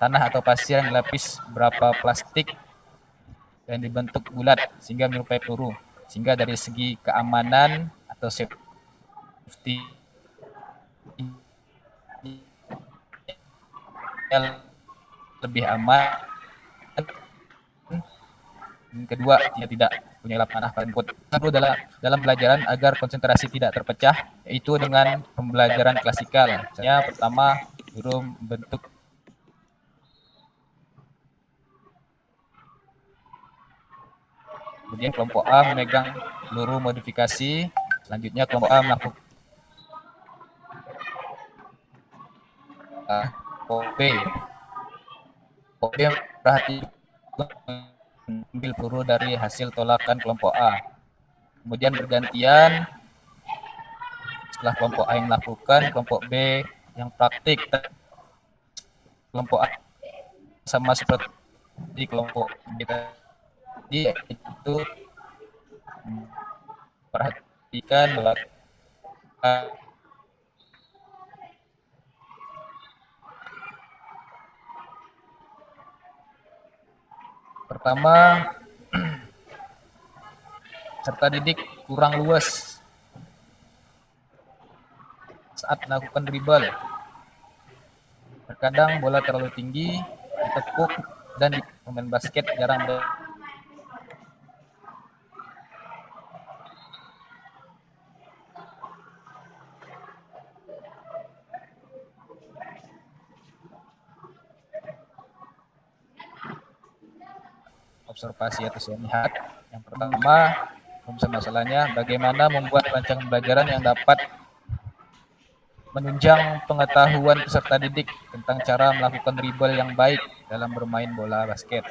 tanah atau pasir yang dilapis beberapa plastik dan dibentuk bulat sehingga menyerupai peluru. Sehingga dari segi keamanan atau safety lebih aman. Yang kedua, dia tidak punya lap panah pada input. Perlu dalam pelajaran agar konsentrasi tidak terpecah, yaitu dengan pembelajaran klasikal. Misalnya pertama, guru membentuk kemudian kelompok A memegang peluru modifikasi, selanjutnya kelompok A melakukan kelompok B perhatikan mengambil peluru dari hasil tolakan kelompok A. Kemudian bergantian setelah kelompok A yang melakukan, kelompok B yang praktik. Kelompok A sama seperti kelompok B tadi, itu perhatikan pertama, peserta didik kurang luas saat melakukan dribble. Terkadang bola terlalu tinggi, ditepuk, dan pemain basket jarang observasi atau saya lihat. Yang pertama, masalahnya bagaimana membuat rancangan pembelajaran yang dapat menunjang pengetahuan peserta didik tentang cara melakukan dribble yang baik dalam bermain bola basket.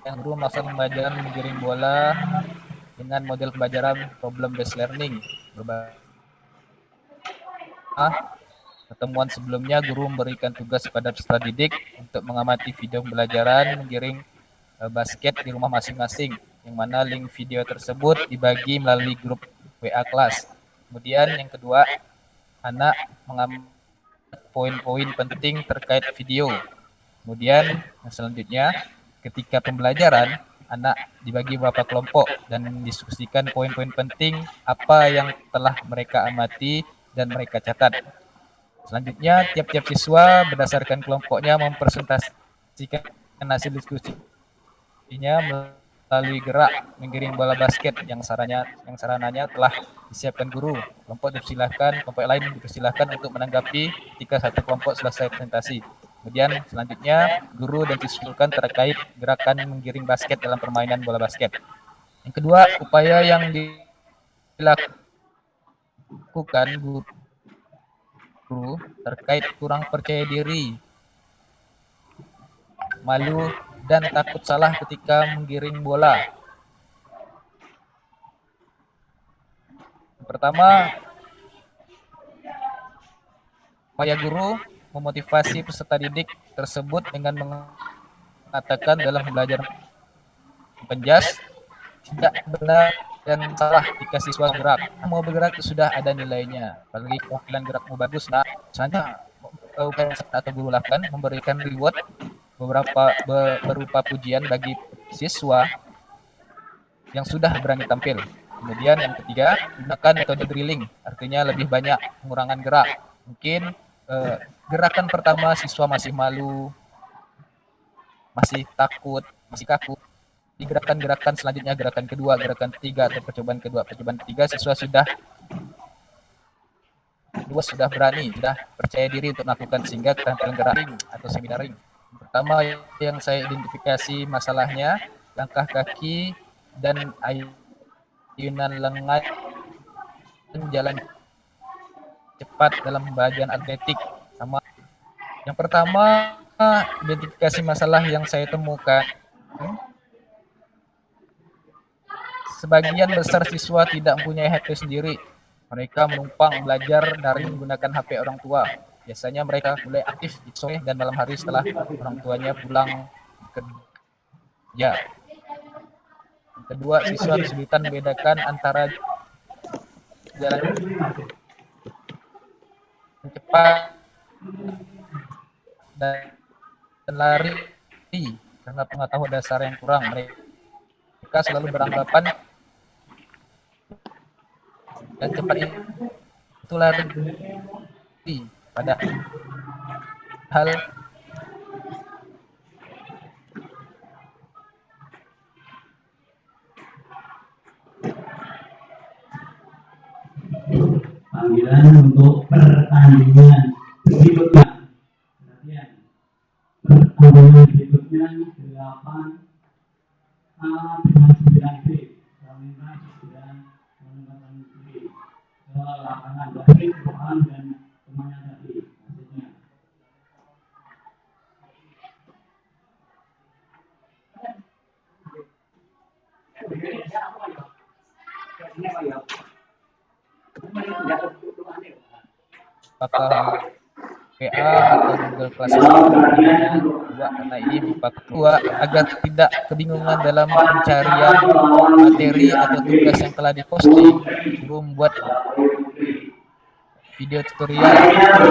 Yang kedua, melaksanakan pembelajaran menggiring bola dengan model pembelajaran problem based learning. Pertemuan sebelumnya, guru memberikan tugas kepada peserta didik untuk mengamati video pembelajaran menggiring basket di rumah masing-masing, yang mana link video tersebut dibagi melalui grup WA kelas. Kemudian yang kedua, anak mengambil poin-poin penting terkait video. Kemudian yang selanjutnya, ketika pembelajaran, anak dibagi beberapa kelompok dan mendiskusikan poin-poin penting apa yang telah mereka amati dan mereka catat. Selanjutnya, tiap-tiap siswa berdasarkan kelompoknya mempresentasikan hasil diskusinya melalui gerak menggiring bola basket yang sarananya telah disiapkan guru. Kelompok lain dipersilahkan untuk menanggapi ketika satu kelompok selesai presentasi. Kemudian selanjutnya, guru dan siswa terkait gerakan menggiring basket dalam permainan bola basket. Yang kedua, upaya yang dilakukan guru terkait kurang percaya diri, malu, dan takut salah ketika menggiring bola. Pertama, upaya guru memotivasi peserta didik tersebut dengan mengatakan dalam belajar penjas tidak benar dan salah jika siswa gerak. Mau bergerak itu sudah ada nilainya. Apalagi keterampilan gerakmu bagus, nah, misalnya upaya atau guru lakukan memberikan reward berupa pujian bagi siswa yang sudah berani tampil. Kemudian yang ketiga, gunakan metode drilling, artinya lebih banyak pengurangan gerak. Mungkin gerakan pertama siswa masih malu, masih takut, masih kaku. Di gerakan selanjutnya, gerakan kedua, gerakan ketiga, atau percobaan kedua, percobaan ketiga, siswa sudah berani, sudah percaya diri untuk melakukan, sehingga keterampilan gerak atau semi-daring. Pertama yang saya identifikasi masalahnya, langkah kaki dan ayunan lengan jalan cepat dalam bagian atletik. Sama. Yang pertama, identifikasi masalah yang saya temukan, sebagian besar siswa tidak mempunyai HP sendiri. Mereka menumpang belajar daring menggunakan HP orang tua. Biasanya mereka mulai aktif di sore dan malam hari setelah orang tuanya pulang kerja. Yang kedua, siswa kesulitan membedakan antara jalan cepat dan lari karena pengetahuan dasar yang kurang. Mereka selalu beranggapan dan cepat itu lari, padahal panggilan untuk pertandingan berikutnya. Pertandingan berikutnya 8A dengan 9B. Kami sedang menempatkan diri ke lapangan dari Tuhan dan temannya tadi. Maksudnya. apakah PA atau Google Classroom. Dua, karena ini berupa kedua agar tidak kebingungan dalam pencarian materi atau tugas yang telah diposting, guru membuat video tutorial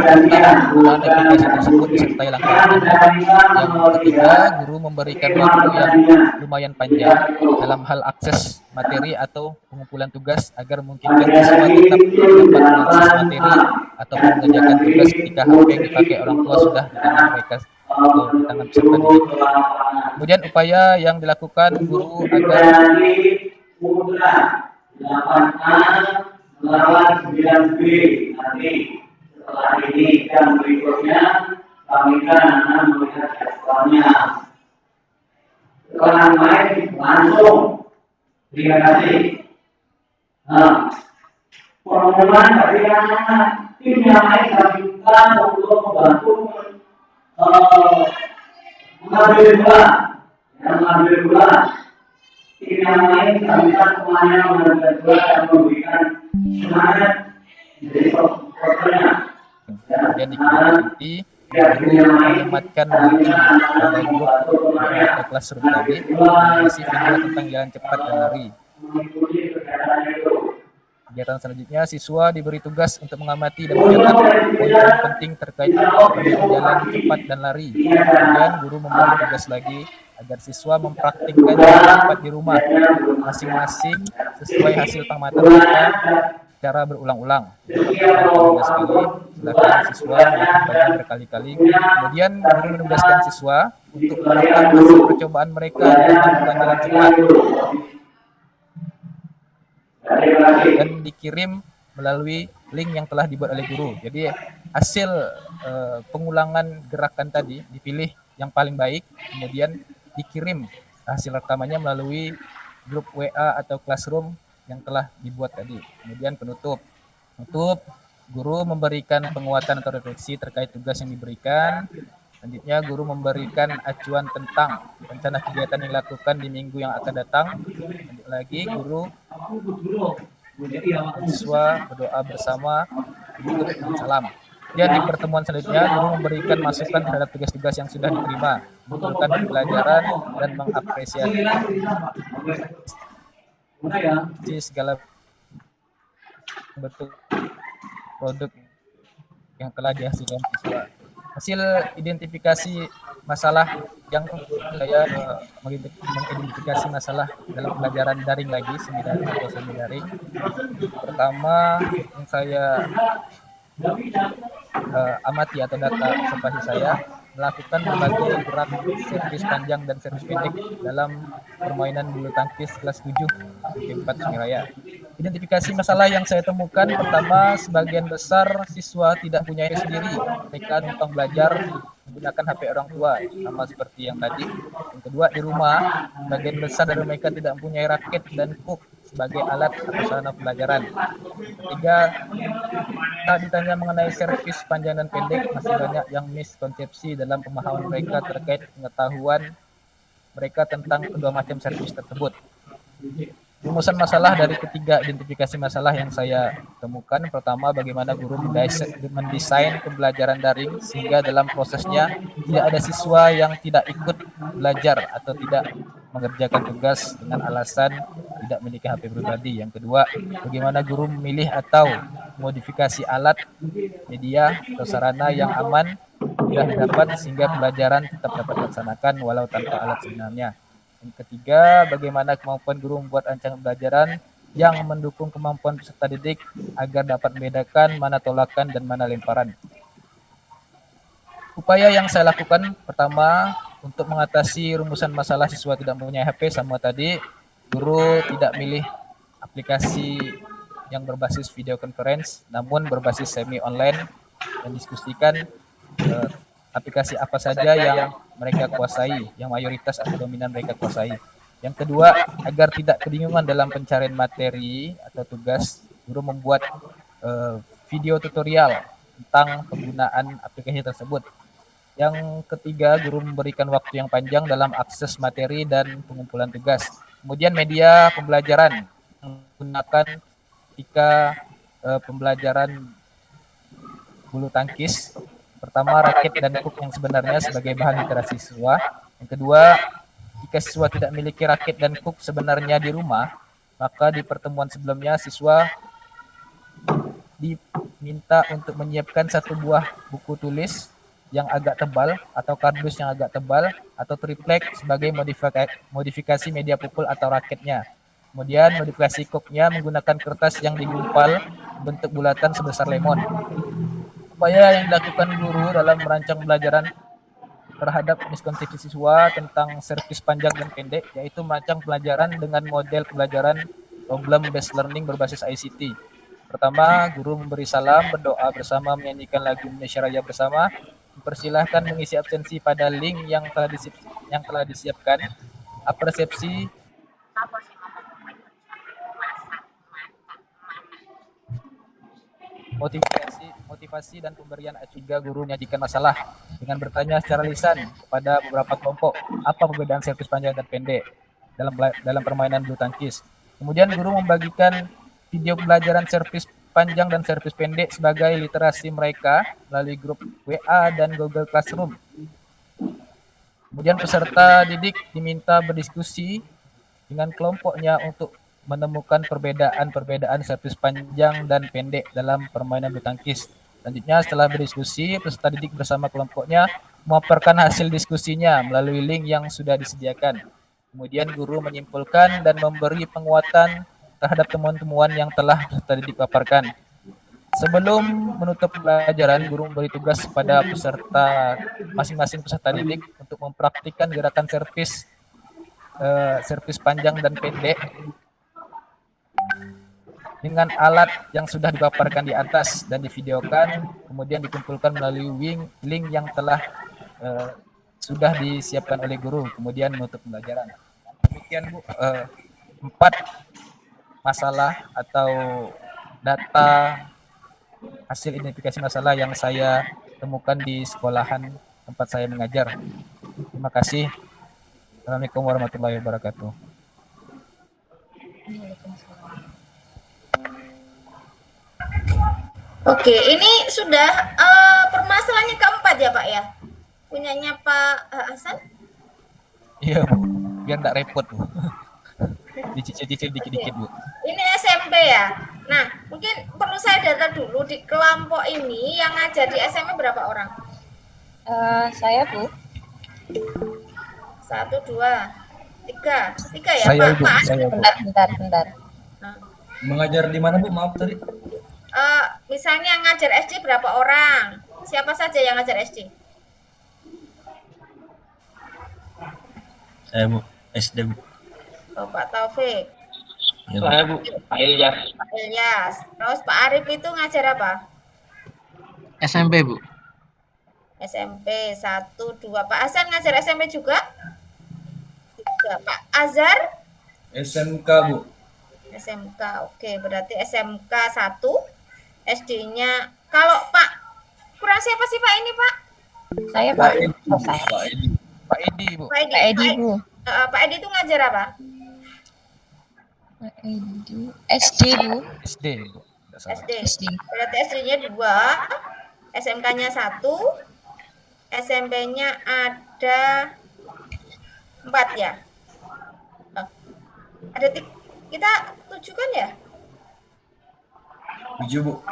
tentang penggunaan aplikasi tersebut disertai langkah-langkahnya. Yang ketiga, guru memberikan waktu yang lumayan panjang dalam hal akses materi atau pengumpulan tugas agar memungkinkan siswa tetap dapat mengakses materi ataupun mengerjakan tugas ketika HP yang dipakai orang tua sudah di tangan mereka atau di tangan peserta didik. Kemudian upaya yang dilakukan guru agar 8A melawan 9B nanti setelah ini dan berikutnya kami akan melihat jadwalnya. Setelah main langsung. Terima kasih. Nah, pengumuman dari anak tim yang lain kami minta untuk membantu mengambil bola, mengambil bola. Tim yang lain kami minta semuanya mengambil bola dan memberikan semangat dari supporternya. Kemudian diikuti guru menyematkan pada grup atau classroom tadi mengisi video tentang jalan cepat dan lari. Kegiatan selanjutnya, siswa diberi tugas untuk mengamati dan mencatat poin-poin penting terkait jalan cepat dan lari. Kemudian guru memberi tugas lagi agar siswa mempraktikkan jalan cepat di rumah masing-masing sesuai hasil pengamatan mereka secara berulang-ulang. Tugas sekali, silakan siswa melakukannya berkali-kali. Kemudian guru menugaskan siswa untuk merekam hasil percobaan mereka dalam melakukan jalan cepat dan dikirim melalui link yang telah dibuat oleh guru. Jadi hasil pengulangan gerakan tadi dipilih yang paling baik, kemudian dikirim hasil rekamannya melalui grup WA atau classroom yang telah dibuat tadi. Kemudian penutup, guru memberikan penguatan atau refleksi terkait tugas yang diberikan. Selanjutnya guru memberikan acuan tentang rencana kegiatan yang dilakukan di minggu yang akan datang. Lanjut lagi, guru siswa berdoa bersama, tutup dengan salam. Dan di pertemuan selanjutnya, guru memberikan masukan terhadap tugas-tugas yang sudah diterima, mengumpulkan pelajaran dan mengapresiasi segala bentuk produk yang telah dihasilkan siswa. Hasil identifikasi masalah yang saya mengidentifikasi masalah dalam pelajaran daring lagi, semi daring. Pertama yang saya amati atau data observasi saya, melakukan berbagai gerak servis panjang dan servis pendek dalam permainan bulu tangkis kelas 7 di 4 Sungai Raya. Identifikasi masalah yang saya temukan, pertama, sebagian besar siswa tidak punya HP sendiri. Mereka numpang belajar menggunakan HP orang tua, sama seperti yang tadi. Yang kedua, di rumah, sebagian besar dari mereka tidak mempunyai raket dan hook sebagai alat atau sarana pembelajaran. Ketiga, saat ditanya mengenai servis panjang dan pendek, masih banyak yang miskonsepsi dalam pemahaman mereka terkait pengetahuan mereka tentang kedua macam servis tersebut. Rumusan masalah dari ketiga identifikasi masalah yang saya temukan, pertama bagaimana guru mendesain pembelajaran daring sehingga dalam prosesnya tidak ada siswa yang tidak ikut belajar atau tidak mengerjakan tugas dengan alasan tidak memiliki HP pribadi. Yang kedua, bagaimana guru memilih atau modifikasi alat, media, atau sarana yang aman, mudah didapat sehingga pembelajaran tetap dapat dilaksanakan walau tanpa alat sebenarnya. Yang ketiga, bagaimana kemampuan guru membuat rancangan pembelajaran yang mendukung kemampuan peserta didik agar dapat membedakan mana tolakan dan mana lemparan. Upaya yang saya lakukan pertama untuk mengatasi rumusan masalah siswa tidak mempunyai HP sama tadi, guru tidak milih aplikasi yang berbasis video conference namun berbasis semi online dan diskusikan aplikasi apa saja yang mereka kuasai, yang mayoritas atau dominan mereka kuasai. Yang kedua, agar tidak kebingungan dalam pencarian materi atau tugas, guru membuat video tutorial tentang penggunaan aplikasi tersebut. Yang ketiga, guru memberikan waktu yang panjang dalam akses materi dan pengumpulan tugas. Kemudian media pembelajaran menggunakan ketika pembelajaran bulu tangkis. Pertama, raket dan hook yang sebenarnya sebagai bahan literasi siswa. Yang kedua, jika siswa tidak memiliki raket dan hook sebenarnya di rumah, maka di pertemuan sebelumnya siswa diminta untuk menyiapkan satu buah buku tulis yang agak tebal atau kardus yang agak tebal atau triplek sebagai modifikasi media pukul atau raketnya. Kemudian modifikasi hooknya menggunakan kertas yang digumpal bentuk bulatan sebesar lemon. Upaya yang dilakukan guru dalam merancang pembelajaran terhadap miskonsepsi siswa tentang servis panjang dan pendek, yaitu merancang pelajaran dengan model pembelajaran problem based learning berbasis ICT. Pertama, guru memberi salam, berdoa bersama, menyanyikan lagu Indonesia Raya bersama, mempersilahkan mengisi absensi pada link yang telah disiapkan, apresiasi motivasi dan pemberian juga guru menyajikan masalah dengan bertanya secara lisan kepada beberapa kelompok apa perbedaan servis panjang dan pendek dalam permainan bulu tangkis. Kemudian guru membagikan video pembelajaran servis panjang dan servis pendek sebagai literasi mereka melalui grup WA dan Google Classroom. Kemudian peserta didik diminta berdiskusi dengan kelompoknya untuk menemukan perbedaan servis panjang dan pendek dalam permainan bulu tangkis. Selanjutnya setelah berdiskusi, peserta didik bersama kelompoknya memaparkan hasil diskusinya melalui link yang sudah disediakan. Kemudian guru menyimpulkan dan memberi penguatan terhadap temuan-temuan yang telah peserta didik paparkan. Sebelum menutup pembelajaran, guru memberi tugas kepada masing-masing peserta didik untuk mempraktikkan gerakan servis panjang dan pendek dengan alat yang sudah dipaparkan di atas dan divideokan, kemudian dikumpulkan melalui link yang telah sudah disiapkan oleh guru, kemudian menutup pembelajaran. Demikian Bu, 4 masalah atau data hasil identifikasi masalah yang saya temukan di sekolahan tempat saya mengajar. Terima kasih. Assalamualaikum warahmatullahi wabarakatuh. Oke, ini sudah permasalahannya keempat ya Pak ya? Punyanya Pak Hasan? Iya Bu, biar nggak repot Bu. Dicicil-cicil dikit-dikit Bu. Ini SMP ya? Nah, mungkin perlu saya data dulu di kelompok ini yang ngajar di SMP berapa orang? Saya Bu. 1, 2, 3 ya Saya, Pak? Bu, Pak? saya, Bu. Bentar. Nah, Mengajar di mana Bu? Maaf tadi. misalnya ngajar SD berapa orang? Siapa saja yang ngajar SD? Saya Bu, SD Bu. Oh, Pak Taufik. Ya, Bu. Saya Bu, Pak Ilyas. Pak Ilyas. Terus Pak Arif itu ngajar apa? SMP Bu. SMP 1, 2. Pak Hasan ngajar SMP juga? 3. Pak Azhar? SMK Bu. SMK. Oke, berarti SMK 1. SD-nya. Kalau Pak, kurang siapa sih Pak ini Pak? Saya Pak. Oh, saya. Pak Edi. Pak Edi Bu. Pak Edi. Pak Edi Bu. Pak Edi itu ngajar apa? SD, Bu. SD, Bu. Tidak salah. SD. SD. Berarti SD-nya 2, SMK-nya 1, SMP-nya ada 4 ya. Oh, ada kita 7 kan ya? 7 Bu.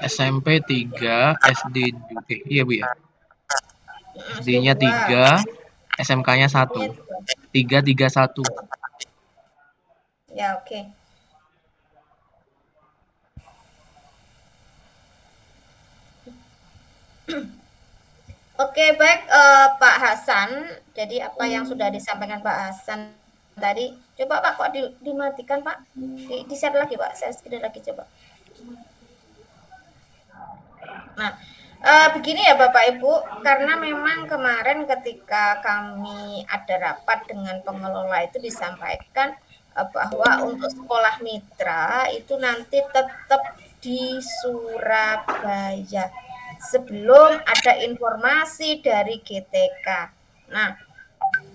SMP 3, SD iya Bu ya. SD-nya SD 3, SMK-nya 1. 3, 3, 1. Ya, oke. Oke, baik Pak Hasan. Jadi apa yang sudah disampaikan Pak Hasan tadi, coba Pak kok dimatikan Pak? Di share lagi Pak, saya sekali lagi coba. Nah, begini ya Bapak Ibu, karena memang kemarin ketika kami ada rapat dengan pengelola itu disampaikan bahwa untuk sekolah mitra itu nanti tetap di Surabaya sebelum ada informasi dari GTK. Nah,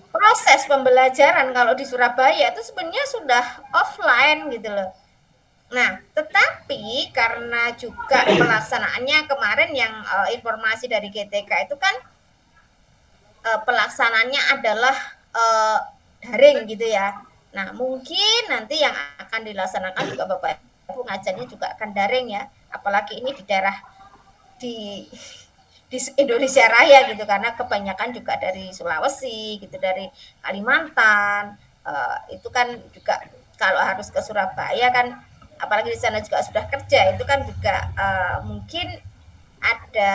proses pembelajaran kalau di Surabaya itu sebenarnya sudah offline gitu loh. Nah, tetapi karena juga pelaksanaannya kemarin yang informasi dari GTK itu kan pelaksananya adalah daring gitu ya. Nah, mungkin nanti yang akan dilaksanakan juga Bapak Ibu ngajarnya juga akan daring ya. Apalagi ini di daerah di Indonesia Raya gitu, karena kebanyakan juga dari Sulawesi gitu, dari Kalimantan. Itu kan juga kalau harus ke Surabaya kan, apalagi di sana juga sudah kerja, itu kan juga mungkin ada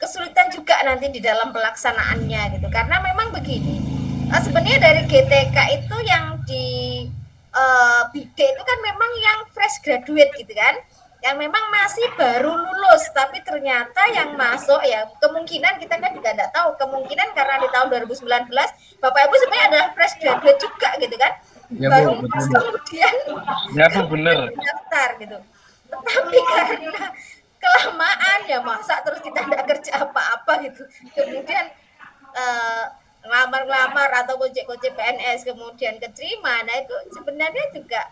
kesulitan juga nanti di dalam pelaksanaannya gitu, karena memang begini, sebenarnya dari GTK itu yang di BID itu kan memang yang fresh graduate gitu kan, yang memang masih baru lulus, tapi ternyata yang masuk ya kemungkinan kita kan juga tidak tahu, kemungkinan karena di tahun 2019 Bapak Ibu sebenarnya adalah fresh graduate juga gitu kan, Ya, baru Bu, lulus betul. kemudian Ya Bu, bener. daftar gitu. Tetapi karena kelamaan ya masa terus kita tidak kerja apa-apa gitu, kemudian ngelamar-ngelamar atau gojek-gojek PNS kemudian keterima. Nah itu sebenarnya juga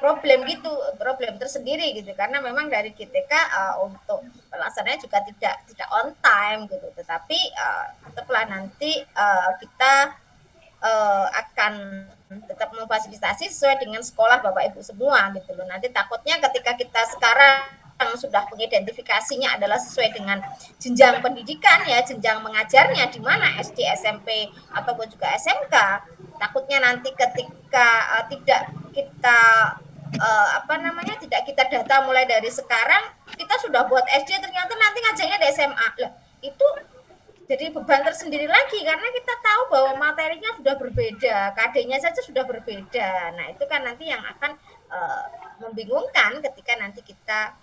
problem gitu, problem tersendiri gitu, karena memang dari GTK untuk pelaksanaannya juga tidak on time gitu, tetapi tetaplah nanti kita akan tetap memfasilitasi sesuai dengan sekolah Bapak Ibu semua gitu loh. Nanti takutnya ketika kita sekarang sudah mengidentifikasinya adalah sesuai dengan jenjang pendidikan ya, jenjang mengajarnya di mana SD, SMP ataupun juga SMK, takutnya nanti ketika tidak kita tidak kita data mulai dari sekarang, kita sudah buat SD ternyata nanti ngajarnya di SMA lah, itu jadi beban tersendiri lagi, karena kita tahu bahwa materinya sudah berbeda, KD-nya saja sudah berbeda. Nah itu kan nanti yang akan membingungkan ketika nanti kita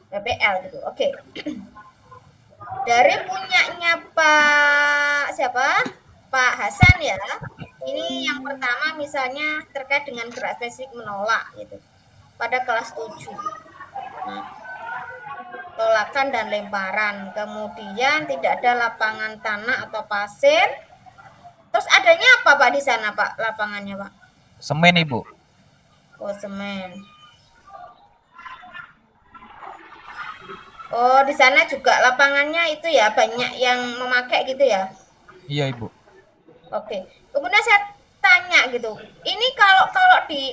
PPL gitu. Oke. Dari punyanya Pak siapa? Pak Hasan ya. Ini yang pertama misalnya terkait dengan gerak spesifik menolak gitu. Pada kelas 7. Nah, tolakan dan lemparan. Kemudian tidak ada lapangan tanah atau pasir. Terus adanya apa Pak di sana Pak lapangannya Pak? Semen, Ibu. Oh, semen. Oh, di sana juga lapangannya itu ya banyak yang memakai gitu ya? Iya, Ibu. Oke. Kemudian saya tanya gitu. Ini kalau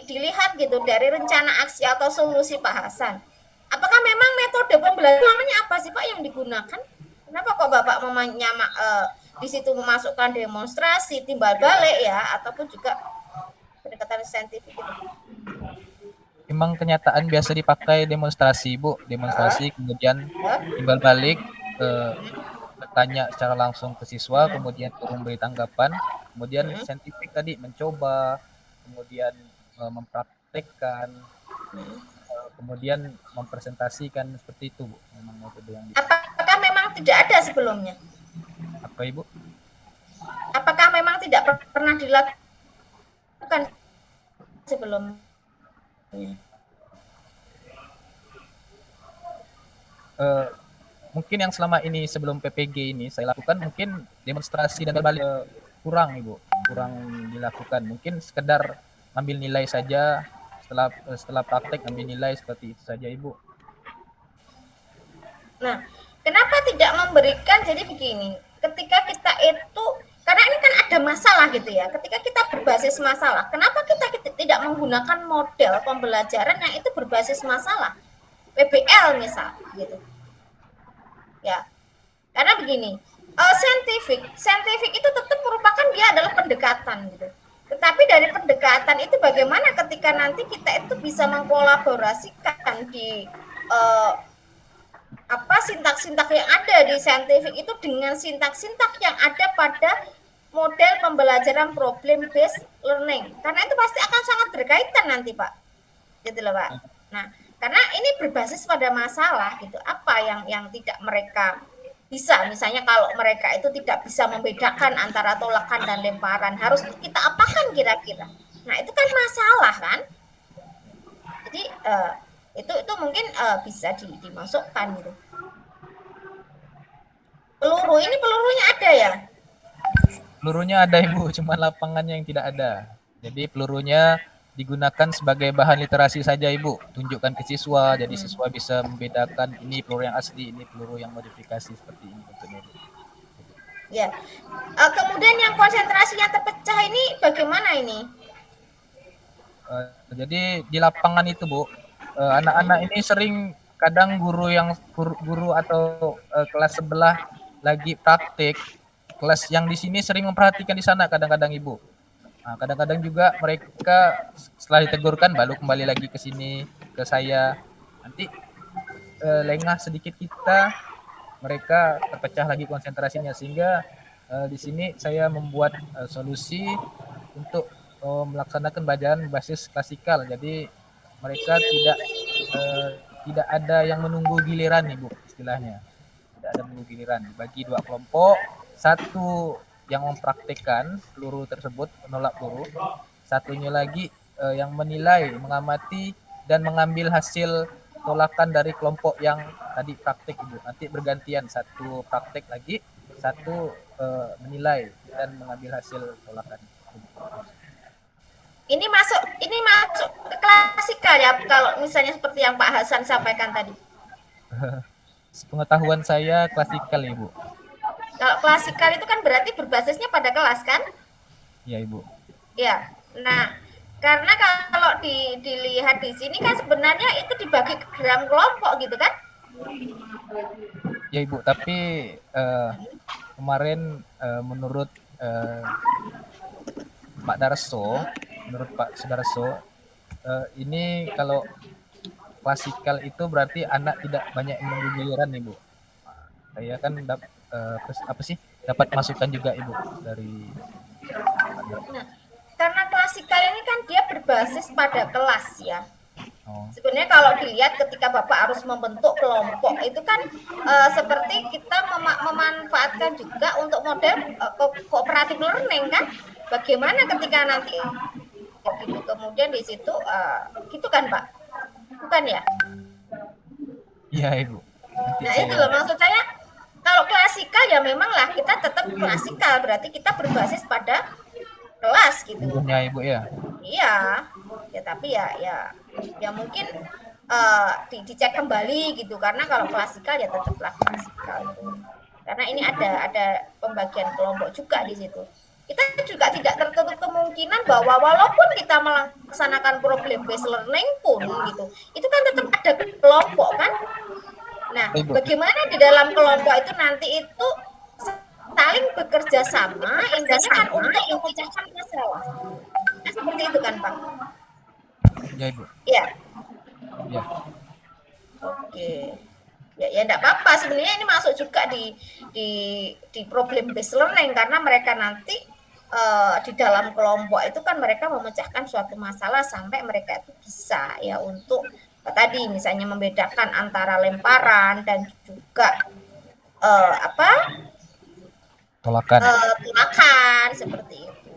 dilihat gitu dari rencana aksi atau solusi Pak Hasan, apakah memang metode pembelajarannya apa sih Pak yang digunakan? Kenapa kok Bapak di situ memasukkan demonstrasi, timbal balik ya, ataupun juga pendekatan saintifik gitu? Memang kenyataan biasa dipakai demonstrasi, Bu. Demonstrasi, kemudian timbal balik, bertanya secara langsung ke siswa, kemudian turun beri tanggapan, kemudian saintifik tadi mencoba, kemudian mempraktekkan, kemudian mempresentasikan, seperti itu, Bu. Memang metode yang Apakah memang tidak ada sebelumnya? apa, Ibu? Apakah memang tidak pernah dilakukan sebelumnya? Mungkin yang selama ini sebelum PPG ini saya lakukan mungkin demonstrasi dan balik kurang Ibu, kurang dilakukan. Mungkin sekedar ambil nilai saja, setelah praktek ambil nilai seperti itu saja Ibu. Nah, kenapa tidak memberikan, jadi begini, ketika kita itu, karena ini kan ada masalah gitu ya, ketika kita berbasis masalah, kenapa kita tidak menggunakan model pembelajaran yang itu berbasis masalah, PBL misal gitu ya, karena begini, scientific itu tetap merupakan dia adalah pendekatan gitu, tetapi dari pendekatan itu bagaimana ketika nanti kita itu bisa mengkolaborasikan di sintak-sintak yang ada di saintifik itu dengan sintak-sintak yang ada pada model pembelajaran problem based learning, karena itu pasti akan sangat berkaitan nanti Pak, gitu loh Pak. Nah, karena ini berbasis pada masalah gitu, apa yang tidak mereka bisa, misalnya kalau mereka itu tidak bisa membedakan antara tolakan dan lemparan, harus kita apakan kira-kira. Nah, itu kan masalah kan. Jadi itu mungkin bisa dimasukkan gitu. Pelurunya ada ya? Pelurunya ada Ibu, cuma lapangannya yang tidak ada. Jadi pelurunya digunakan sebagai bahan literasi saja Ibu. Tunjukkan ke siswa, jadi siswa bisa membedakan ini peluru yang asli, ini peluru yang modifikasi, seperti ini bentuknya Ibu. Ya. Kemudian yang konsentrasinya terpecah ini bagaimana ini? Jadi di lapangan itu Bu, anak-anak ini sering kadang guru atau kelas sebelah lagi praktik, kelas yang di sini sering memperhatikan di sana kadang-kadang Ibu. Nah, kadang-kadang juga mereka setelah ditegurkan baru kembali lagi ke sini ke saya. Nanti lengah sedikit kita, mereka terpecah lagi konsentrasinya, sehingga di sini saya membuat solusi untuk melaksanakan belajaran berbasis klasikal. Jadi mereka tidak ada yang menunggu giliran Ibu, istilahnya. Tidak ada menunggu giliran. Bagi 2 kelompok, satu yang mempraktikkan peluru tersebut, menolak peluru, satunya lagi yang menilai, mengamati dan mengambil hasil tolakan dari kelompok yang tadi praktik Ibu. Nanti bergantian, satu praktik lagi, satu menilai dan mengambil hasil tolakan. Ini masuk ke klasikal ya, kalau misalnya seperti yang Pak Hasan sampaikan tadi. Sepengetahuan saya klasikal Ibu. Kalau klasikal itu kan berarti berbasisnya pada kelas kan? Ya Ibu. Ya. Nah, karena kalau dilihat di sini kan sebenarnya itu dibagi ke dalam kelompok gitu kan? Ya Ibu, tapi kemarin menurut Pak Darso, menurut Pak Sudarso, ini kalau klasikal itu berarti anak tidak banyak menunggu giliran Ibu. Saya kan dapat masukan juga Ibu dari. Nah, karena klasikal ini kan dia berbasis pada kelas ya. Sebenarnya kalau dilihat ketika Bapak harus membentuk kelompok itu kan seperti kita memanfaatkan juga untuk model cooperative learning kan. Bagaimana ketika nanti gitu, kemudian di situ gitu kan Pak, bukan ya? Iya Ibu. Nah itu loh maksud saya, kalau klasikal ya memang lah kita tetap klasikal, berarti kita berbasis pada kelas gitu. Tentunya Ibu ya. Iya, ya tapi ya mungkin dicek kembali gitu, karena kalau klasikal ya tetaplah klasikal gitu. Karena ini ada pembagian kelompok juga di situ. Kita juga tidak tertutup kemungkinan bahwa walaupun kita melaksanakan problem based learning pun gitu, itu kan tetap ada kelompok kan. Nah, bagaimana di dalam kelompok itu nanti itu saling bekerja sama, intinya kan untuk memecahkan masalah. Nah, seperti itu kan Pak? Ya Ibu. Iya. Ya. Oke. Ya enggak apa-apa, sebenarnya ini masuk juga di problem based learning, karena mereka nanti di dalam kelompok itu kan mereka memecahkan suatu masalah sampai mereka itu bisa ya untuk tadi misalnya membedakan antara lemparan dan juga tolakan seperti itu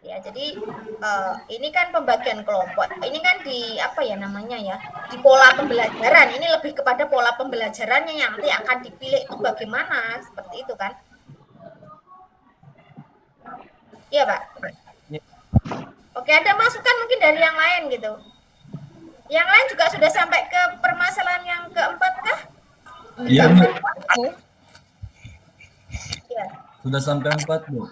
ya. Jadi ini kan pembagian kelompok, ini kan di di pola pembelajaran, ini lebih kepada pola pembelajarannya yang nanti akan dipilih itu bagaimana, seperti itu kan. Iya, Pak. Ya. Oke, ada masukan mungkin dari yang lain gitu. Yang lain juga sudah sampai ke permasalahan yang keempat kah? Iya, Bu. Bu. Iya. Sudah sampai 4, Bu.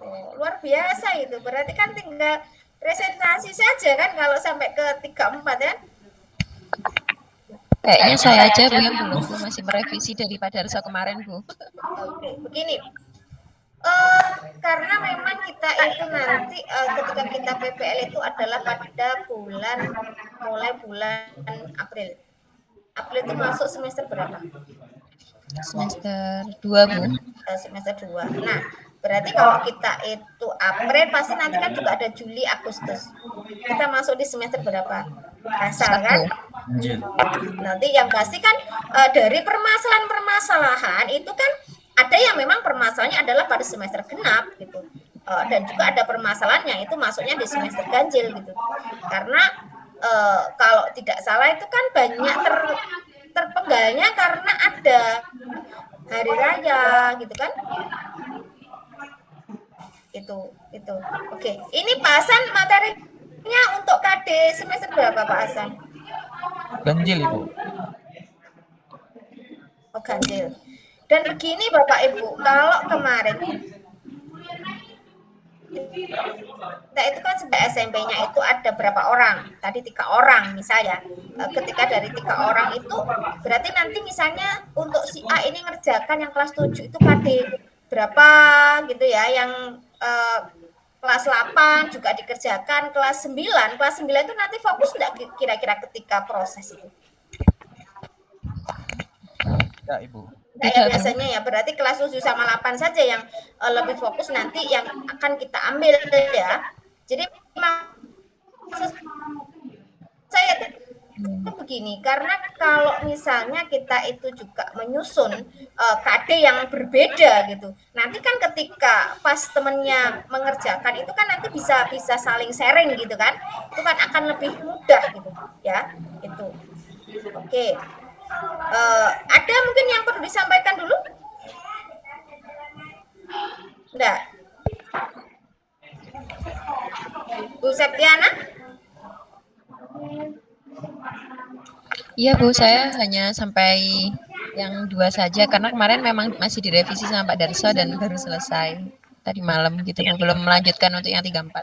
Oh, luar biasa itu. Berarti kan tinggal presentasi saja kan kalau sampai ke 3-4 ya. Kayaknya saya aja Bu yang belum, Bu, masih merevisi daripada Darso kemarin, Bu. Oke, begini. Karena memang kita itu nanti ketika kita PPL itu adalah pada mulai bulan April. April itu masuk semester berapa? Semester 2, Bu. Semester 2. Nah, berarti kalau kita itu April pasti nanti kan juga ada Juli, Agustus. Kita masuk di semester berapa? Asal kan? Anjir. Nanti yang pasti kan dari permasalahan-permasalahan itu kan ada yang memang permasalahannya adalah pada semester genap gitu. Dan juga ada permasalahan yang itu masuknya di semester ganjil gitu. Karena kalau tidak salah itu kan banyak terpenggalnya karena ada hari raya gitu kan. Itu. Oke, ini Pak Hasan materinya untuk KD semester berapa Pak Hasan? Ganjil, Ibu. Oh, ganjil. Dan begini Bapak Ibu, kalau kemarin kita itu kan sebagai SMP-nya itu ada berapa orang? Tadi 3 orang misalnya. Ketika dari 3 orang itu berarti nanti misalnya untuk si A ini ngerjakan yang kelas 7 itu KD berapa gitu ya, yang kelas 8 juga dikerjakan, kelas 9 itu nanti fokus enggak kira-kira ketika proses itu? Ya, Ibu. Nah, ya biasanya ya berarti kelas 7 sama 8 saja yang lebih fokus nanti yang akan kita ambil ya. Jadi maksud saya itu begini, karena kalau misalnya kita itu juga menyusun KD yang berbeda gitu, nanti kan ketika pas temennya mengerjakan itu kan nanti bisa saling sharing gitu kan, itu kan akan lebih mudah gitu ya. Itu oke. Ada mungkin yang perlu disampaikan dulu? Enggak? Bu Septiana? Iya Bu, saya hanya sampai yang 2 saja karena kemarin memang masih direvisi sama Pak Darso dan baru selesai tadi malam gitu Bu, belum melanjutkan untuk yang 3-4.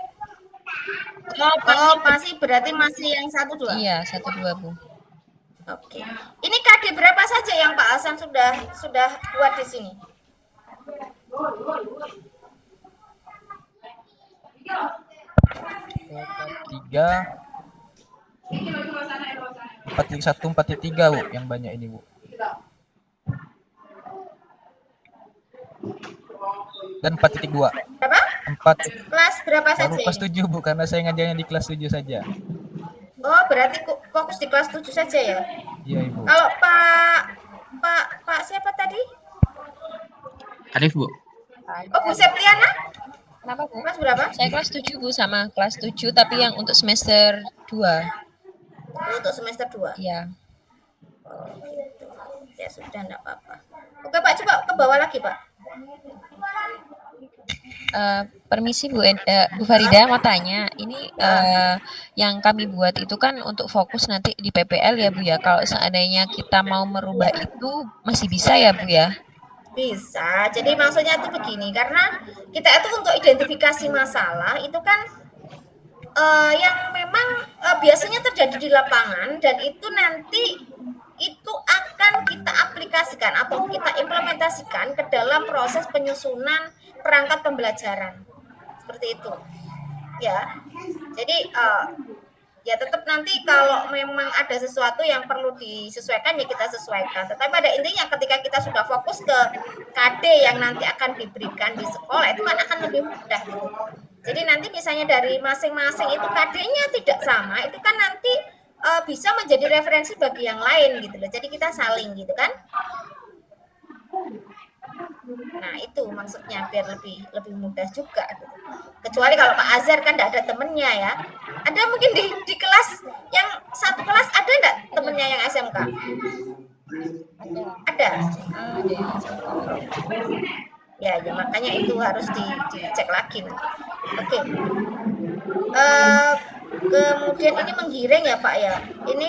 Oh, berarti masih yang 1-2? Iya, 1-2 Bu. Oke. Ini KD berapa saja yang Pak Hasan sudah buat di sini? Tiga, 4.1, 4.3 Bu, yang banyak ini Bu. Dan 4.2. Berapa? 4. Kelas berapa saja Baru kelas ini? 7 Bu, karena saya ngajarnya di kelas 7 saja. Oh, berarti fokus di kelas 7 saja ya? Iya, Ibu. Kalau Pak siapa tadi? Arif, Bu. Oh, Bu Septiana? Kenapa Bu? Kelas berapa? Saya kelas 7 Bu, sama kelas 7 tapi yang untuk semester 2. Untuk semester 2. Iya. Oh, gitu. Ya sudah, enggak apa-apa. Oke, Pak, coba ke bawah lagi, Pak. Permisi Bu Farida, mau tanya, ini yang kami buat itu kan untuk fokus nanti di PPL ya Bu ya. Kalau seandainya kita mau merubah itu masih bisa ya Bu ya? Bisa. Jadi maksudnya itu begini, karena kita itu untuk identifikasi masalah itu kan yang memang biasanya terjadi di lapangan dan itu nanti itu akan kita aplikasikan atau kita implementasikan ke dalam proses penyusunan perangkat pembelajaran. Seperti itu. Ya. Jadi ya tetap nanti kalau memang ada sesuatu yang perlu disesuaikan ya kita sesuaikan. Tetapi pada intinya ketika kita sudah fokus ke KD yang nanti akan diberikan di sekolah itu kan akan lebih mudah gitu. Jadi nanti misalnya dari masing-masing itu KD-nya tidak sama, itu kan nanti bisa menjadi referensi bagi yang lain gitu loh. Jadi kita saling gitu kan. Nah itu maksudnya biar lebih mudah juga gitu. Kecuali kalau Pak Azhar kan tidak ada temennya ya. Ada mungkin di kelas yang satu kelas ada enggak temennya yang SMK? Ada. Ya, makanya itu harus dicek lagi nanti. Oke. Kemudian ini menggiring ya Pak ya. Ini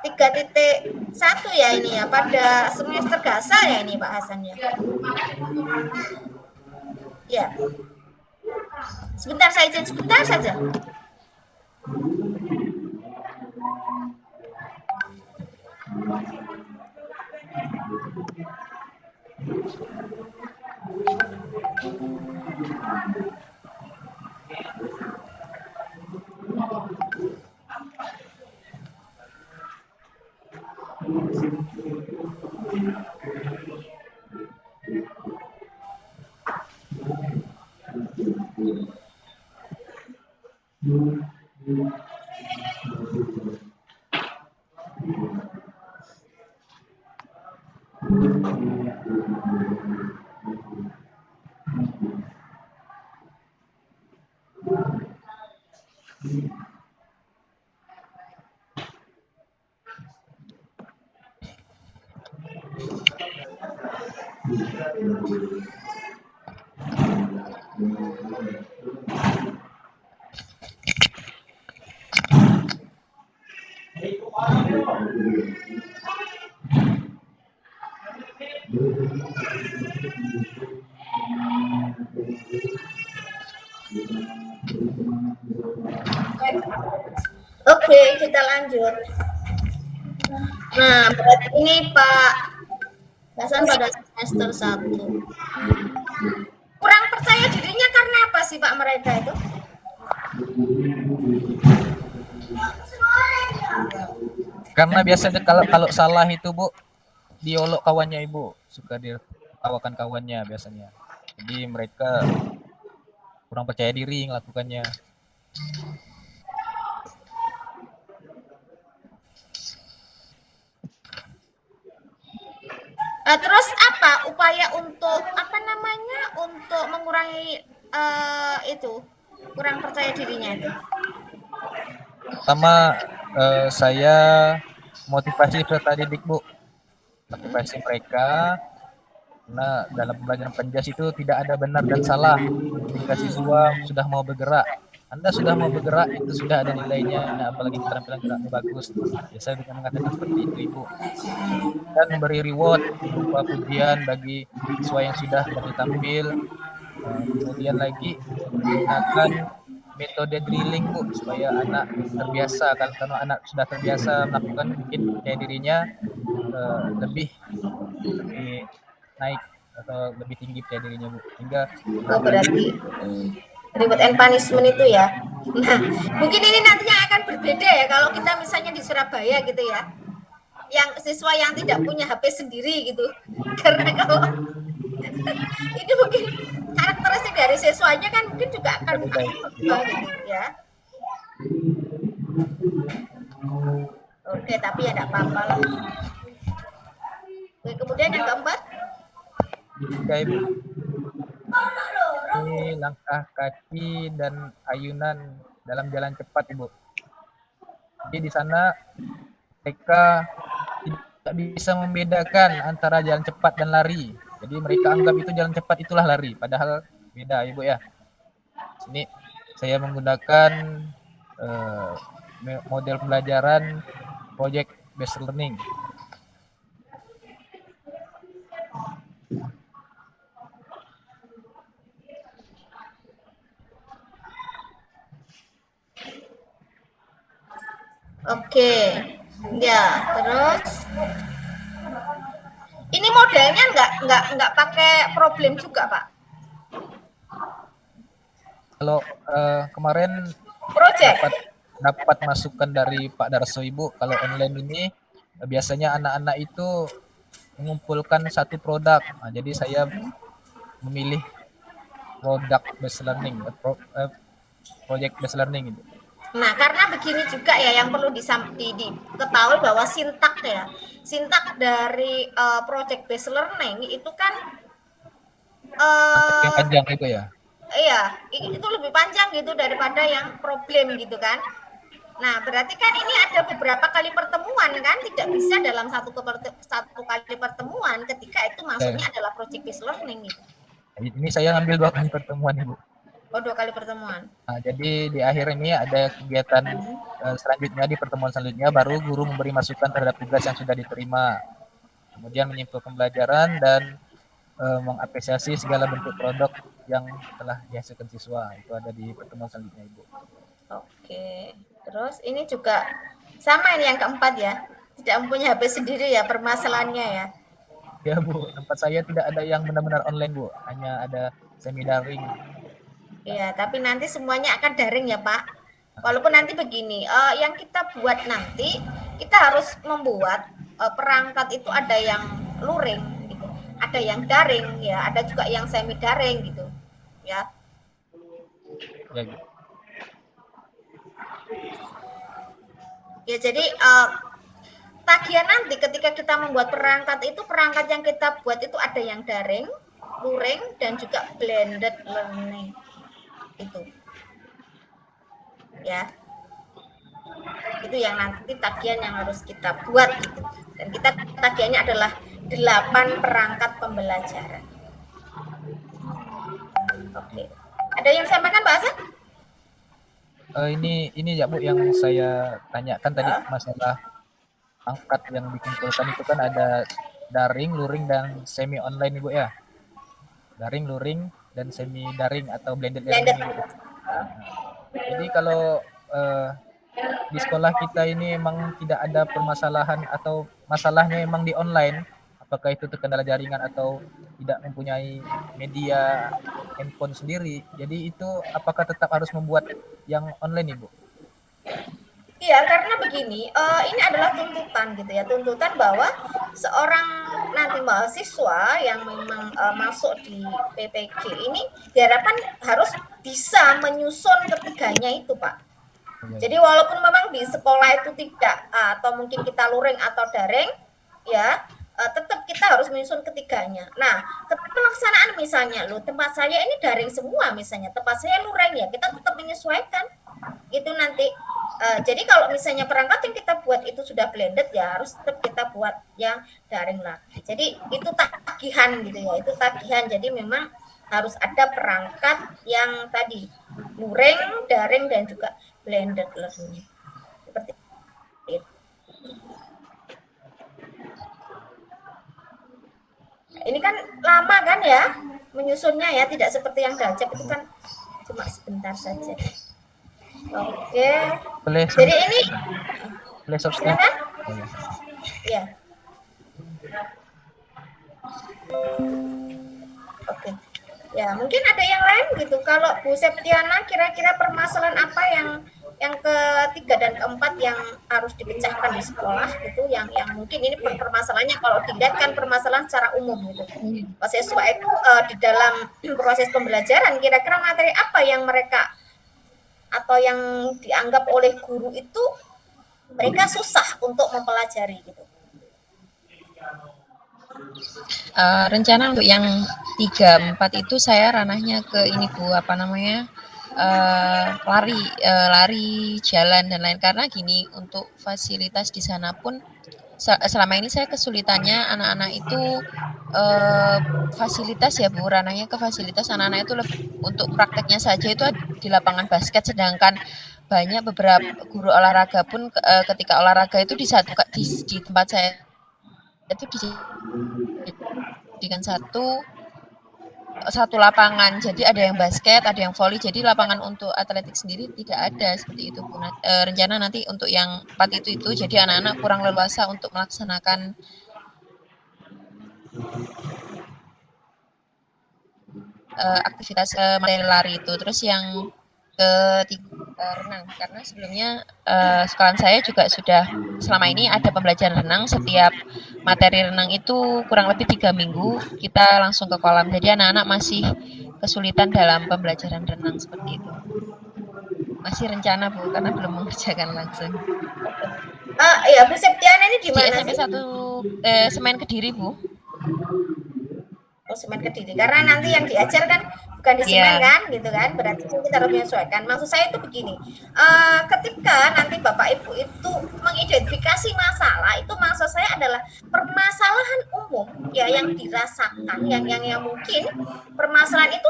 3.1 ya ini ya, pada semester gasal ya ini Pak Hasan ya. Ya. Sebentar saja. Oke, kita lanjut. Nah, berarti ini Pak Hasan pada semester 1. Kurang percaya dirinya karena apa sih Pak mereka itu? Karena biasanya kalau salah itu Bu, diolok kawannya Ibu, suka ditawakan kawannya biasanya. Jadi mereka kurang percaya diri melakukannya. Terus apa upaya untuk untuk mengurangi itu kurang percaya dirinya itu? Pertama saya motivasi peserta didik Bu, motivasi mereka karena dalam pembelajaran Penjas itu tidak ada benar dan salah. Ketika siswa sudah mau bergerak, Anda sudah mau bergerak itu sudah ada nilainya, apalagi keterampilan geraknya bagus. Biasa dengan mengatakan seperti itu Ibu. Dan memberi reward berupa pujian bagi siswa yang sudah berhasil tampil. Kemudian lagi menggunakan metode drilling Bu, supaya anak terbiasa. Kalau anak sudah terbiasa melakukan, mungkin percaya dirinya lebih naik atau lebih tinggi percaya dirinya Bu, hingga berarti reward and punishment itu ya. Nah, mungkin ini nantinya akan berbeda ya kalau kita misalnya di Surabaya gitu ya, yang siswa yang tidak punya HP sendiri gitu. Karena kalau ini mungkin karakteristik dari siswanya kan mungkin juga akan berubah gitu ya. Oke, tapi ya tidak apa-apa lah. Oke, kemudian yang keempat, ini langkah kaki dan ayunan dalam jalan cepat Ibu. Jadi di sana mereka tidak bisa membedakan antara jalan cepat dan lari. Jadi mereka anggap itu jalan cepat itulah lari, padahal beda Ibu ya. Sini saya menggunakan model pembelajaran project based learning. oke. Ya, terus ini modelnya nggak pakai problem juga Pak? Kalau kemarin Project. dapat masukan dari Pak Darso Ibu, kalau online ini biasanya anak-anak itu mengumpulkan satu produk. Nah, jadi saya memilih product based learning, project based learning itu. Nah, karena begini juga ya yang perlu diketahui bahwa sintak dari project based learning itu kan yang panjang itu ya. Iya, itu lebih panjang gitu daripada yang problem gitu kan. Nah, berarti kan ini ada beberapa kali pertemuan kan, tidak bisa dalam satu kali pertemuan ketika itu maksudnya adalah project based learning gitu. Ini saya ngambil 2 kali pertemuan, Ibu. Oh, 2 kali pertemuan. Nah, jadi di akhir ini ada kegiatan selanjutnya, di pertemuan selanjutnya baru guru memberi masukan terhadap tugas yang sudah diterima. Kemudian menyimpulkan pembelajaran dan mengapresiasi segala bentuk produk yang telah dihasilkan siswa. Itu ada di pertemuan selanjutnya, Ibu. Oke. Terus ini juga sama ini yang keempat ya. Tidak mempunyai HP sendiri ya permasalahannya ya. Ya, Bu. Tempat saya tidak ada yang benar-benar online, Bu. Hanya ada semi daring. Iya, tapi nanti semuanya akan daring ya, Pak. Walaupun nanti begini, yang kita buat nanti, kita harus membuat perangkat itu ada yang luring gitu, ada yang daring ya, ada juga yang semi daring gitu, ya. Ya, Bu. Ya, jadi tagihan nanti ketika kita membuat perangkat itu, perangkat yang kita buat itu ada yang daring, luring, dan juga blended learning. Itu ya, itu yang nanti tagihan yang harus kita buat gitu. Dan kita tagihannya adalah 8 perangkat pembelajaran. Oke, ada yang sampaikan Pak Hasan? Ini ya, Bu, yang saya tanyakan tadi masalah angkat yang dikumpulkan itu kan ada daring, luring, dan semi online, Ibu ya. Daring, luring, dan semi daring atau blended learning. Jadi kalau di sekolah kita ini emang tidak ada permasalahan atau masalahnya emang di online, apakah itu terkendala jaringan atau tidak mempunyai media handphone sendiri. Jadi itu apakah tetap harus membuat yang online, Ibu? Iya, karena begini, ini adalah tuntutan gitu ya, tuntutan bahwa seorang nanti mahasiswa yang memang masuk di PPG ini diharapkan harus bisa menyusun ketiganya itu, Pak. Jadi walaupun memang di sekolah itu tidak atau mungkin kita luring atau daring, ya tetap kita harus menyusun ketiganya. Nah, pelaksanaan misalnya, tempat saya ini daring semua misalnya, tempat saya luring ya, kita tetap menyesuaikan itu nanti. Jadi kalau misalnya perangkat yang kita buat itu sudah blended ya harus tetap kita buat yang daring lagi. Jadi itu tagihan gitu ya, itu tagihan. Jadi memang harus ada perangkat yang tadi luring, daring, dan juga blended learning. Seperti itu. Ini kan lama kan ya menyusunnya ya, tidak seperti yang Dajab itu kan cuma sebentar saja. Oke. Jadi ini silakan. Ya. Oke. Ya, mungkin ada yang lain gitu. Kalau Bu Septiana kira-kira permasalahan apa yang ketiga dan keempat yang harus dipecahkan di sekolah gitu, yang mungkin ini permasalahannya kalau dilihat kan permasalahan secara umum gitu. Mahasiswa itu di dalam proses pembelajaran kira-kira materi apa yang mereka atau yang dianggap oleh guru itu mereka susah untuk mempelajari gitu. Rencana untuk yang 3, 4 itu saya ranahnya ke ini Bu, apa namanya, lari, jalan dan lain, karena gini, untuk fasilitas di sana pun selama ini saya kesulitannya anak-anak itu fasilitas ya Bu, ranahnya ke fasilitas anak-anak itu untuk prakteknya saja itu di lapangan basket, sedangkan banyak beberapa guru olahraga pun ketika olahraga itu di tempat saya itu dijadikan satu lapangan, jadi ada yang basket, ada yang voli, jadi lapangan untuk atletik sendiri tidak ada seperti itu Bu. Rencana nanti untuk yang 4 itu jadi anak-anak kurang leluasa untuk melaksanakan aktivitas materi lari itu. Terus yang ketiga renang, karena sebelumnya sekolah saya juga sudah selama ini ada pembelajaran renang. Setiap materi renang itu kurang lebih 3 minggu kita langsung ke kolam, jadi anak-anak masih kesulitan dalam pembelajaran renang seperti itu. Masih rencana Bu, karena belum mengerjakan langsung. Ya Bu Septiana ini di mana SMP 1 Semen Kediri Bu. semen Kediri. Karena nanti yang diajar kan bukan di semen Iya. kan, gitu kan. Berarti kita harus menyesuaikan. Maksud saya itu begini, ketika nanti Bapak Ibu itu mengidentifikasi masalah, itu maksud saya adalah permasalahan umum ya yang dirasakan, yang mungkin permasalahan itu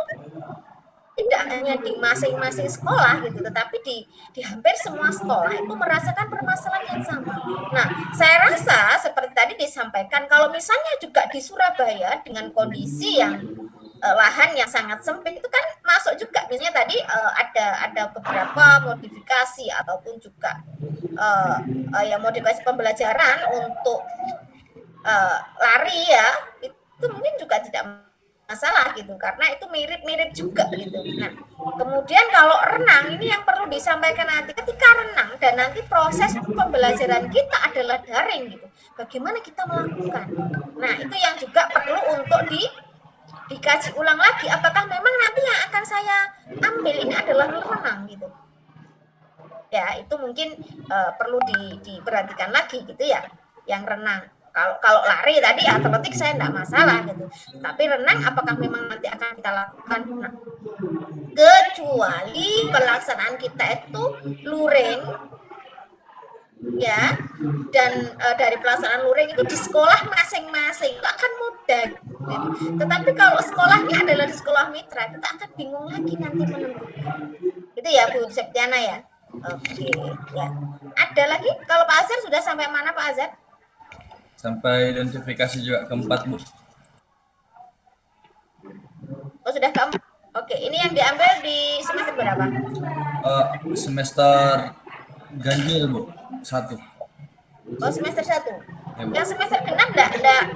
tidak hanya di masing-masing sekolah gitu, tetapi di hampir semua sekolah itu merasakan permasalahan yang sama. Nah, saya rasa seperti tadi disampaikan, kalau misalnya juga di Surabaya dengan kondisi yang lahan yang sangat sempit itu kan masuk juga, misalnya tadi ada beberapa modifikasi ataupun juga ya modifikasi pembelajaran untuk lari ya, itu mungkin juga tidak masalah gitu, karena itu mirip-mirip juga gitu. Nah, kemudian kalau renang ini yang perlu disampaikan nanti, ketika renang dan nanti proses pembelajaran kita adalah daring gitu, bagaimana kita melakukan. Nah, itu yang juga perlu untuk dikaji ulang lagi, apakah memang nanti yang akan saya ambil ini adalah renang gitu. Ya, itu mungkin perlu diperhatikan lagi gitu ya, yang renang. Kalau lari tadi atletik saya enggak masalah gitu. Tapi renang apakah memang nanti akan kita lakukan? Nah, kecuali pelaksanaan kita itu luring ya, dan dari pelaksanaan luring itu di sekolah masing-masing itu akan mudah gitu. Tetapi kalau sekolahnya adalah di sekolah mitra, kita akan bingung lagi nanti menentukan. Itu ya Bu Septiana ya. Oke, ya. Ada lagi? Kalau Pak Azhar sudah sampai mana Pak Azhar? Sampai identifikasi juga keempat, Bu. Oh, sudah keempat. Oke, ini yang diambil di semester berapa? Semester ganjil, Bu. 1. Oh, semester 1. Ya, Bu. Yang semester genap enggak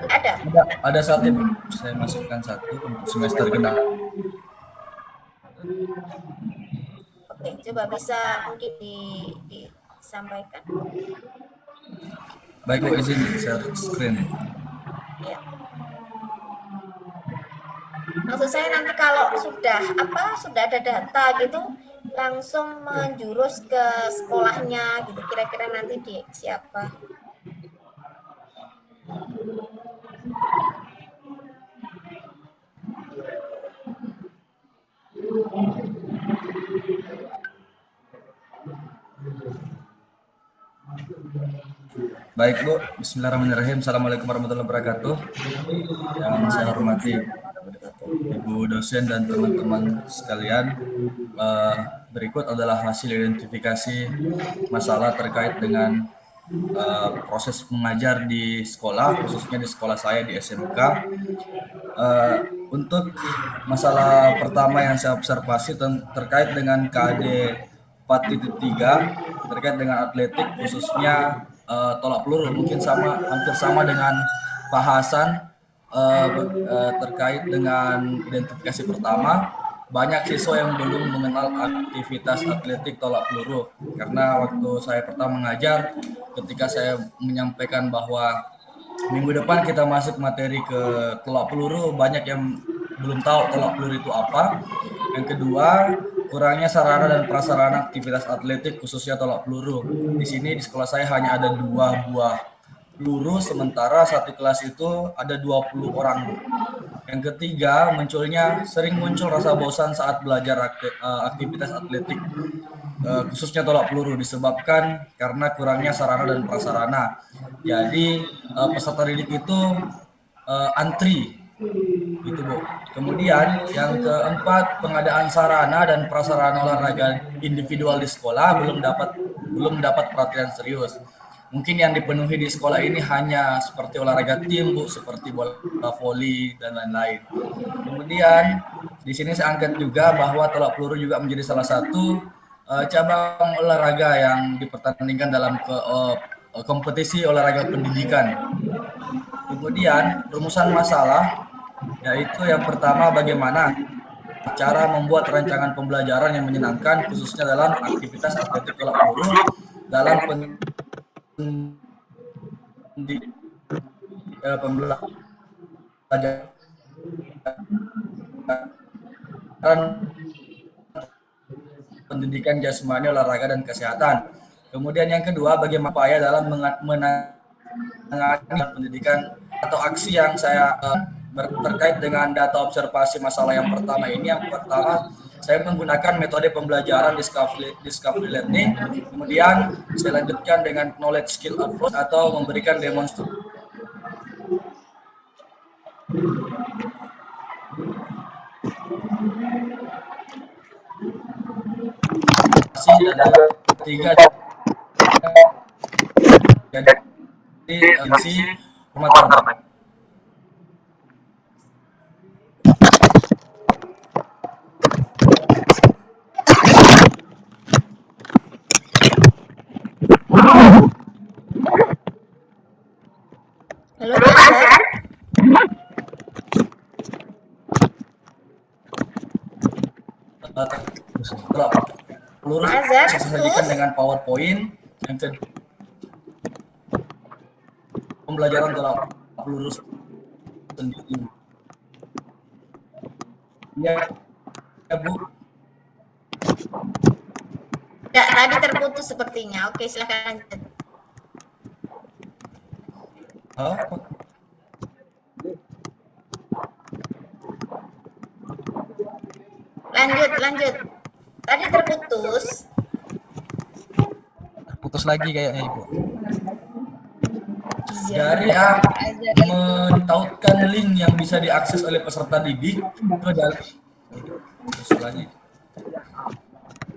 ada? Ada 1, Bu. Saya masukkan 1 untuk semester genap. Oke, coba bisa mungkin disampaikan. Baik, Bu, izin share screen. Ya. Maksud saya nanti kalau sudah ada data gitu, langsung menjurus ke sekolahnya gitu, kira-kira nanti di siapa. Baik, Bu. Bismillahirrahmanirrahim. Assalamualaikum warahmatullahi wabarakatuh. Yang saya hormati Ibu dosen dan teman-teman sekalian, berikut adalah hasil identifikasi masalah terkait dengan proses mengajar di sekolah, khususnya di sekolah saya di SMK. Untuk masalah pertama yang saya observasi terkait dengan KD 4.3 terkait dengan atletik, khususnya tolak peluru, mungkin hampir sama dengan Pak Hasan. Terkait dengan identifikasi pertama, banyak siswa yang belum mengenal aktivitas atletik tolak peluru, karena waktu saya pertama mengajar, ketika saya menyampaikan bahwa minggu depan kita masuk materi ke tolak peluru, banyak yang belum tahu tolak peluru itu apa. Yang kedua, kurangnya sarana dan prasarana aktivitas atletik khususnya tolak peluru. Di sini di sekolah saya hanya ada 2 buah peluru, sementara satu kelas itu ada 20 orang. Yang ketiga, sering muncul rasa bosan saat belajar aktivitas atletik, khususnya tolak peluru, disebabkan karena kurangnya sarana dan prasarana. Jadi peserta didik itu antri gitu, Bu. Kemudian yang keempat, pengadaan sarana dan prasarana olahraga individual di sekolah belum dapat perhatian serius. Mungkin yang dipenuhi di sekolah ini hanya seperti olahraga tim, Bu, seperti bola voli dan lain-lain. Kemudian di sini saya angkat juga bahwa tolak peluru juga menjadi salah satu cabang olahraga yang dipertandingkan dalam kompetisi olahraga pendidikan. Kemudian rumusan masalah, yaitu yang pertama, bagaimana cara membuat rancangan pembelajaran yang menyenangkan khususnya dalam aktivitas atletik tolak peluru dalam pendidikan jasmani, olahraga dan kesehatan. Kemudian yang kedua, bagaimana upaya dalam menangani pendidikan atau aksi yang saya terkait dengan data observasi masalah yang pertama ini. Yang pertama, saya menggunakan metode pembelajaran discovery learning, kemudian saya lanjutkan dengan knowledge skill approach atau memberikan demonstrasi dan yang ketiga jadi pemaparan. Halo Pak Azhar. Lurus Azhar, disesuaikan dengan PowerPoint. Yang kedua, pembelajaran tolak lurus sendiri. Ya, Bu. Ya, tadi terputus sepertinya. Oke, silakan lanjut. Lanjut. Tadi terputus. Putus lagi kayaknya Ibu. Dari mentautkan link yang bisa diakses oleh peserta didik itu adalah terus lagi.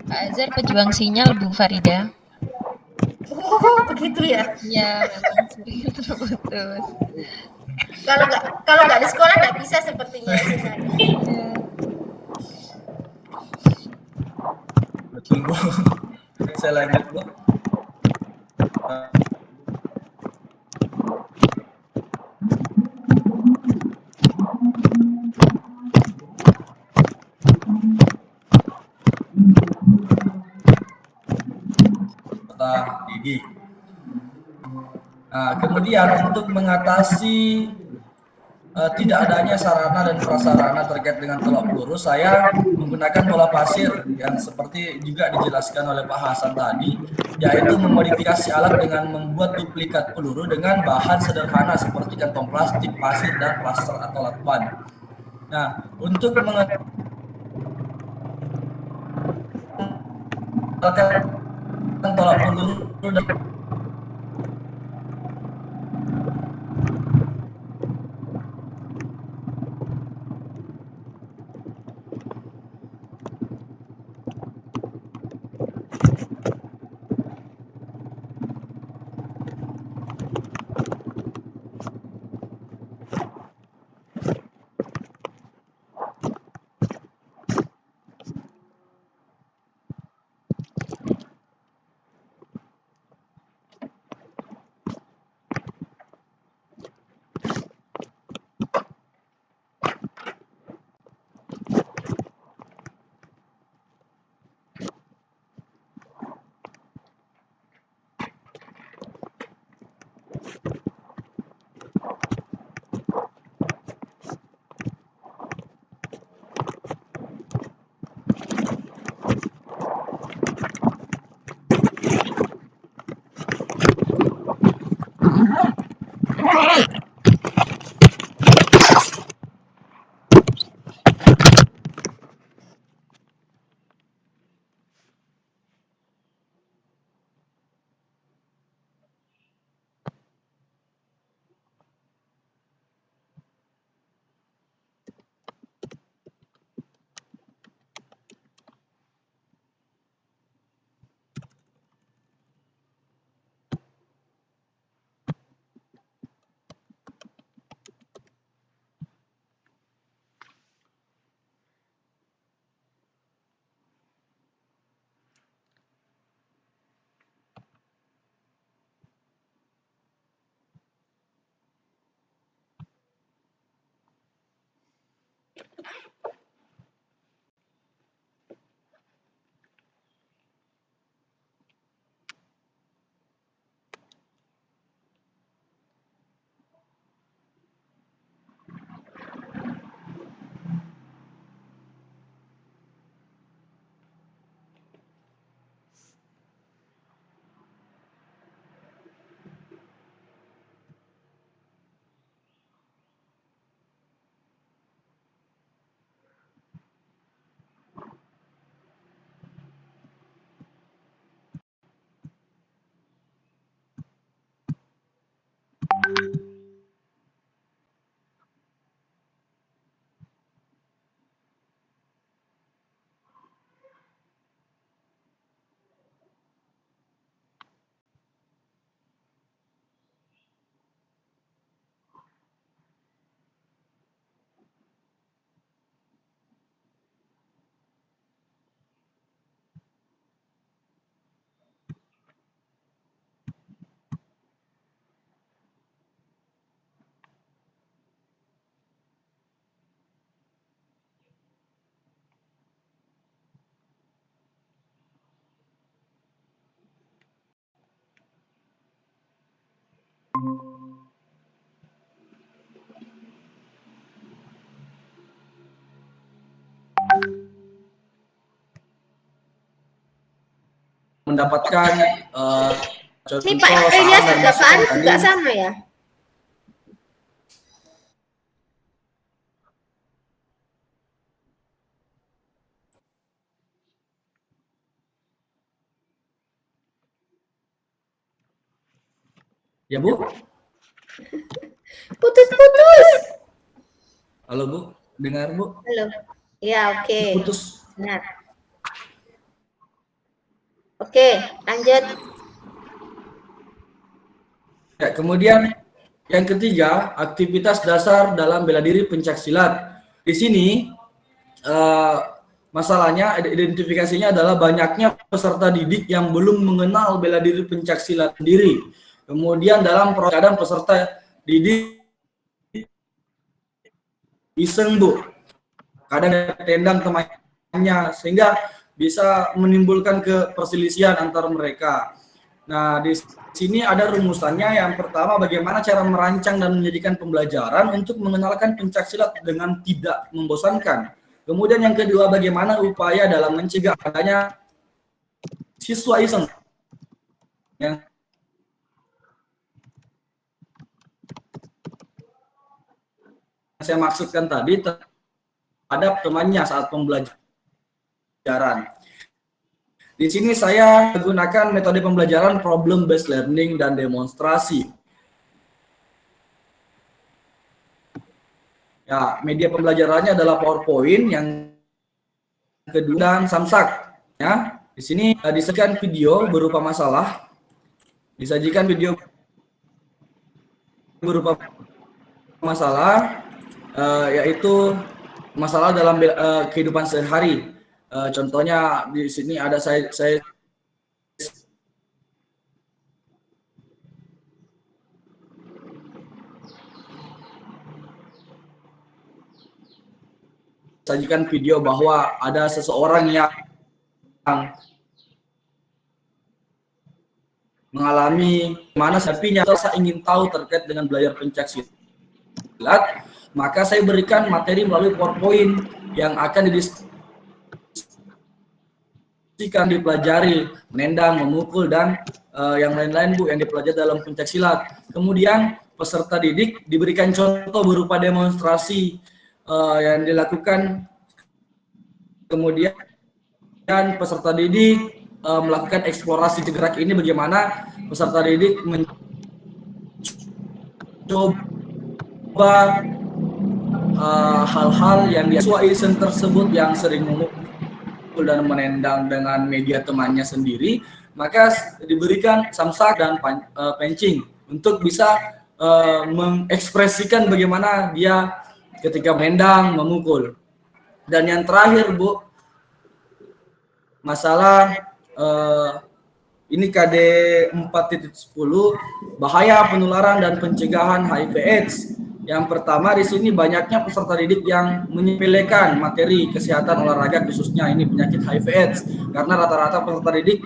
Pak Azhar pejuang sinyal Bu Farida. Oh, begitu ya. Iya, memang sering terputus. Kalau nggak di sekolah nggak bisa sepertinya. Betul, Bu. Saya lanjut, Bu. Didik. Nah, kemudian untuk mengatasi tidak adanya sarana dan prasarana terkait dengan tolak peluru, saya menggunakan bola pasir yang seperti juga dijelaskan oleh Pak Hasan tadi, yaitu memodifikasi alat dengan membuat duplikat peluru dengan bahan sederhana seperti kantong plastik, pasir, dan plaster atau lakban. Nah, untuk mengatakan tolak peluru mendapatkan Ini contoh Pak saran Ilyas dan juga masukan tadi. juga sama ya? Ya Bu, Putus-putus. halo Bu, dengar Bu? Halo. Ya, oke. Putus. Benar. Oke, lanjut. Ya, kemudian yang ketiga, aktivitas dasar dalam bela diri pencaksilat. Di sini masalahnya identifikasinya adalah banyaknya peserta didik yang belum mengenal bela diri pencaksilat sendiri. Kemudian dalam kadang peserta didik iseng Bu, kadang tendang temannya sehingga bisa menimbulkan perselisihan antar mereka. Nah, di sini ada rumusannya. Yang pertama, bagaimana cara merancang dan menjadikan pembelajaran untuk mengenalkan pencaksilat dengan tidak membosankan. Kemudian yang kedua, bagaimana upaya dalam mencegah adanya siswa iseng yang saya maksudkan tadi terhadap temannya saat pembelajaran. Di sini saya menggunakan metode pembelajaran problem based learning dan demonstrasi. Ya, media pembelajarannya adalah PowerPoint, yang kedua dan Samsak. Ya, di sini disajikan video berupa masalah, yaitu masalah dalam kehidupan sehari. Contohnya di sini ada saya sajikan video bahwa ada seseorang yang mengalami mana sapinya rasa ingin tahu terkait dengan belajar pencaksilat, maka saya berikan materi melalui PowerPoint yang akan dipelajari, menendang, memukul, dan yang lain-lain Bu yang dipelajari dalam pencaksilat. Kemudian peserta didik diberikan contoh berupa demonstrasi yang dilakukan. Kemudian peserta didik melakukan eksplorasi gerak ini, bagaimana peserta didik mencoba hal-hal yang siswa iseng tersebut yang sering memukul dan menendang dengan media temannya sendiri, maka diberikan samsak dan pancing untuk bisa mengekspresikan bagaimana dia ketika menendang, memukul. Dan yang terakhir Bu, masalah ini KD 4.10, bahaya penularan dan pencegahan HIV/AIDS. Yang pertama, di sini banyaknya peserta didik yang menyepelekan materi kesehatan olahraga, khususnya ini penyakit HIV/AIDS, karena rata-rata peserta didik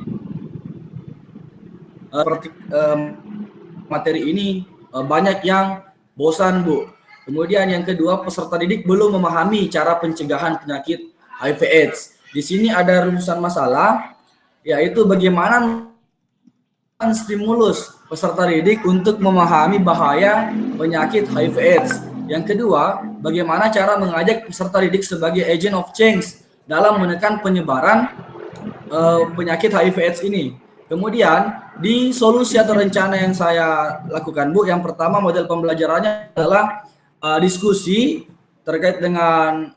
materi ini banyak yang bosan Bu. Kemudian yang kedua, peserta didik belum memahami cara pencegahan penyakit HIV/AIDS. Di sini ada rumusan masalah, yaitu bagaimana stimulus peserta didik untuk memahami bahaya penyakit HIV/AIDS. Yang kedua, bagaimana cara mengajak peserta didik sebagai agent of change dalam menekan penyebaran penyakit HIV/AIDS ini. Kemudian di solusi atau rencana yang saya lakukan Bu, yang pertama model pembelajarannya adalah diskusi terkait dengan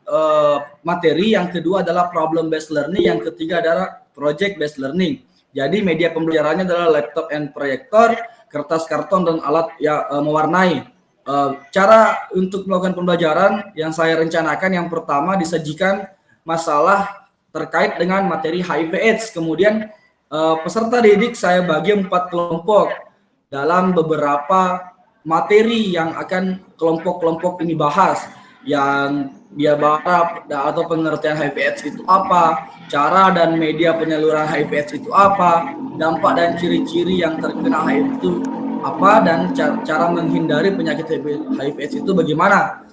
materi, yang kedua adalah problem based learning, yang ketiga adalah project based learning. Jadi media pembelajarannya adalah laptop and proyektor, kertas karton, dan alat mewarnai. Cara untuk melakukan pembelajaran yang saya rencanakan, yang pertama disajikan masalah terkait dengan materi HIV/AIDS. Kemudian peserta didik saya bagi 4 kelompok dalam beberapa materi yang akan kelompok-kelompok ini bahas. Yang dia bahas atau pengertian HIV/AIDS itu apa, cara dan media penyaluran HIV/AIDS itu apa, dampak dan ciri-ciri yang terkena HIV itu apa, dan cara menghindari penyakit HIV/AIDS itu bagaimana.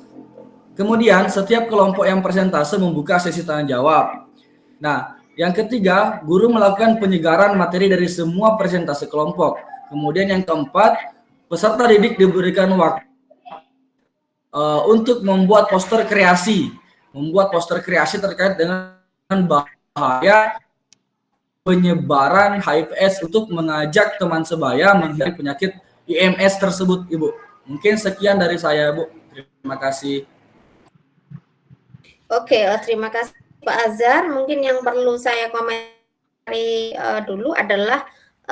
Kemudian setiap kelompok yang persentase membuka sesi tanya jawab. Nah, yang ketiga, guru melakukan penyegaran materi dari semua persentase kelompok. Kemudian yang keempat, peserta didik diberikan waktu untuk membuat poster kreasi terkait dengan bahaya penyebaran HIV/AIDS untuk mengajak teman sebaya menghindari penyakit IMS tersebut, Ibu. Mungkin sekian dari saya, Bu. Terima kasih. Oke, terima kasih Pak Azhar. Mungkin yang perlu saya komentari dulu adalah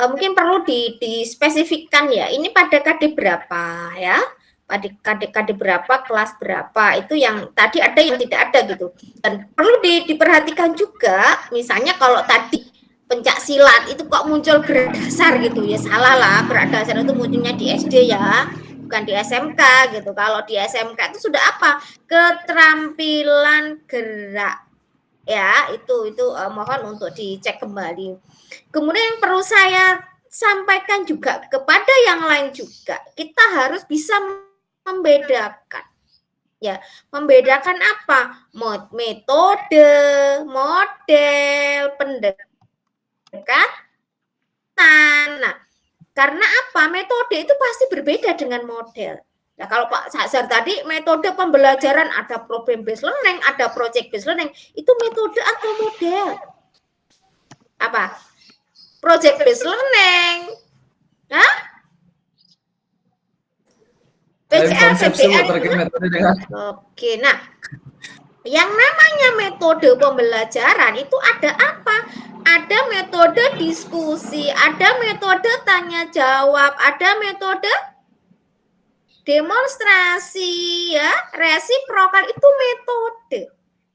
mungkin perlu dispesifikkan ya. Ini pada KD berapa ya? Pada KD berapa, kelas berapa? Itu yang tadi ada, yang tidak ada gitu. Dan perlu diperhatikan juga, misalnya kalau tadi pencak silat itu kok muncul gerak dasar gitu ya, salah lah. Gerak dasar itu munculnya di SD ya, bukan di SMK gitu. Kalau di SMK itu sudah apa? Keterampilan gerak ya, itu mohon untuk dicek kembali. Kemudian yang perlu saya sampaikan juga kepada yang lain juga, kita harus bisa membedakan ya, membedakan apa? Metode, model, pendekatan. Nah, karena apa? Metode itu pasti berbeda dengan model. Nah, kalau Pak Azhar tadi metode pembelajaran ada problem based learning, ada project based learning, itu metode atau model? Apa? Project based learning. Hah? PCL, PPL. Oke, nah, yang namanya metode pembelajaran itu ada apa? Ada metode diskusi, ada metode tanya jawab, ada metode demonstrasi ya, resiprokal, itu metode.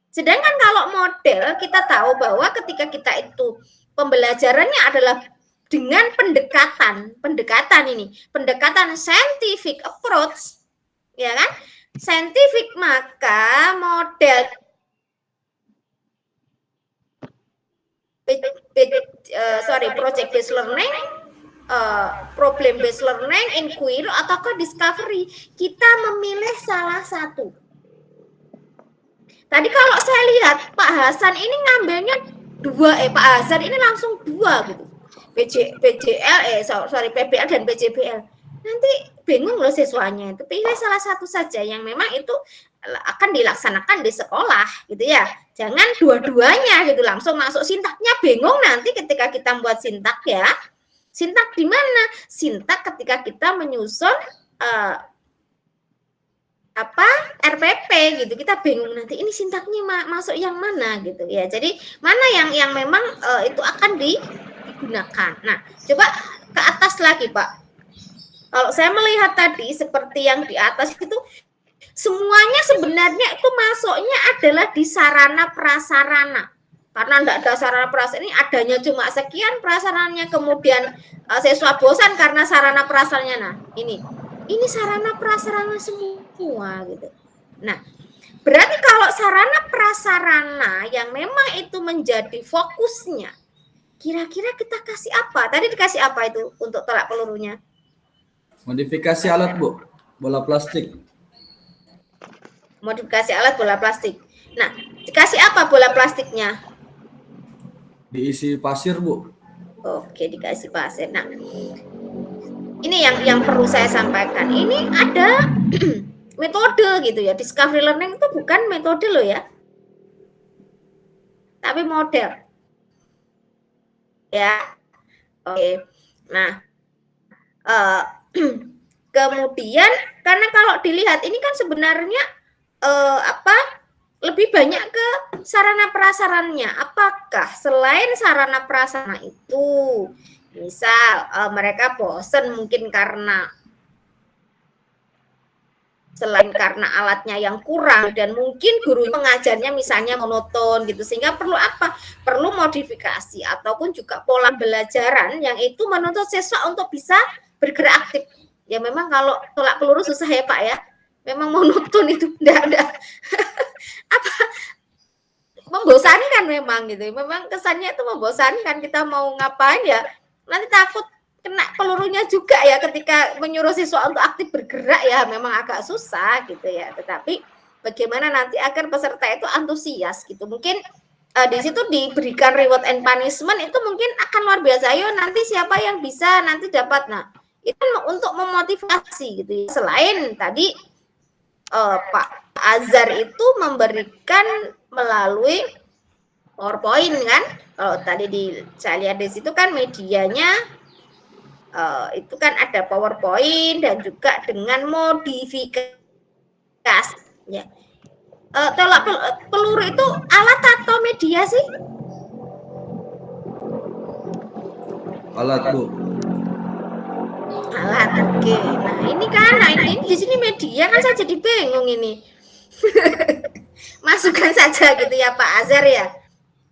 Sedangkan kalau model, kita tahu bahwa ketika kita itu pembelajarannya adalah dengan pendekatan scientific approach, ya kan? Scientific, maka model project based learning, problem based learning, inquiry ataukah discovery, kita memilih salah satu. Tadi kalau saya lihat Pak Hasan ini ngambilnya Pak Hasan ini langsung 2 gitu. PPL dan PJBL. Nanti bingung loh siswanya, itu pilih salah satu saja yang memang itu akan dilaksanakan di sekolah gitu ya. Jangan dua-duanya gitu, langsung masuk sintaknya bingung nanti ketika kita membuat sintak ya. Sintak di mana? Sintak ketika kita menyusun RPP gitu, kita bingung nanti ini sintaknya masuk yang mana gitu ya. Jadi mana yang memang itu akan digunakan. Nah, coba ke atas lagi Pak. Kalau saya melihat tadi seperti yang di atas itu, semuanya sebenarnya itu masuknya adalah di sarana prasarana. Karena tidak ada sarana prasarana, ini adanya cuma sekian prasarananya, kemudian siswa bosan karena sarana prasarannya. Nah, ini sarana prasarana semua gitu. Nah, berarti kalau sarana prasarana yang memang itu menjadi fokusnya, kira-kira kita kasih apa? Tadi dikasih apa itu untuk tolak pelurunya? Modifikasi alat, Bu. Bola plastik. Modifikasi alat bola plastik. Nah, dikasih apa bola plastiknya? Diisi pasir, Bu. Oke, dikasih pasir. Nah, ini yang perlu saya sampaikan. Ini ada metode gitu ya. Discovery learning itu bukan metode loh ya, tapi model. Ya, oke. Nah, kemudian karena kalau dilihat ini kan sebenarnya lebih banyak ke sarana prasarannya. Apakah selain sarana prasarana itu, misal mereka bosan mungkin karena selain karena alatnya yang kurang dan mungkin guru mengajarnya misalnya monoton gitu, sehingga perlu apa? Perlu modifikasi ataupun juga pola belajaran yang itu menuntut siswa untuk bisa bergerak aktif. Ya memang kalau tolak peluru susah ya Pak ya. Memang monoton itu enggak ada. Membosankan memang gitu. Memang kesannya itu membosankan, kita mau ngapain ya nanti takut kena pelurunya juga ya ketika menyuruh siswa untuk aktif bergerak ya, memang agak susah gitu ya. Tetapi bagaimana nanti agar peserta itu antusias gitu. Mungkin di situ diberikan reward and punishment itu mungkin akan luar biasa. Ayo nanti siapa yang bisa nanti dapat. Nah, itu untuk memotivasi gitu ya. Selain tadi Pak Azhar itu memberikan melalui PowerPoint kan. Kalau tadi saya lihat di situ kan medianya itu kan ada PowerPoint dan juga dengan modifikasi ya. Tolak peluru itu alat atau media sih? Alat, Bu. Alat, oke. Nah ini kan, ini di sini media kan saya jadi bingung ini. Masukkan saja gitu ya Pak Azhar ya.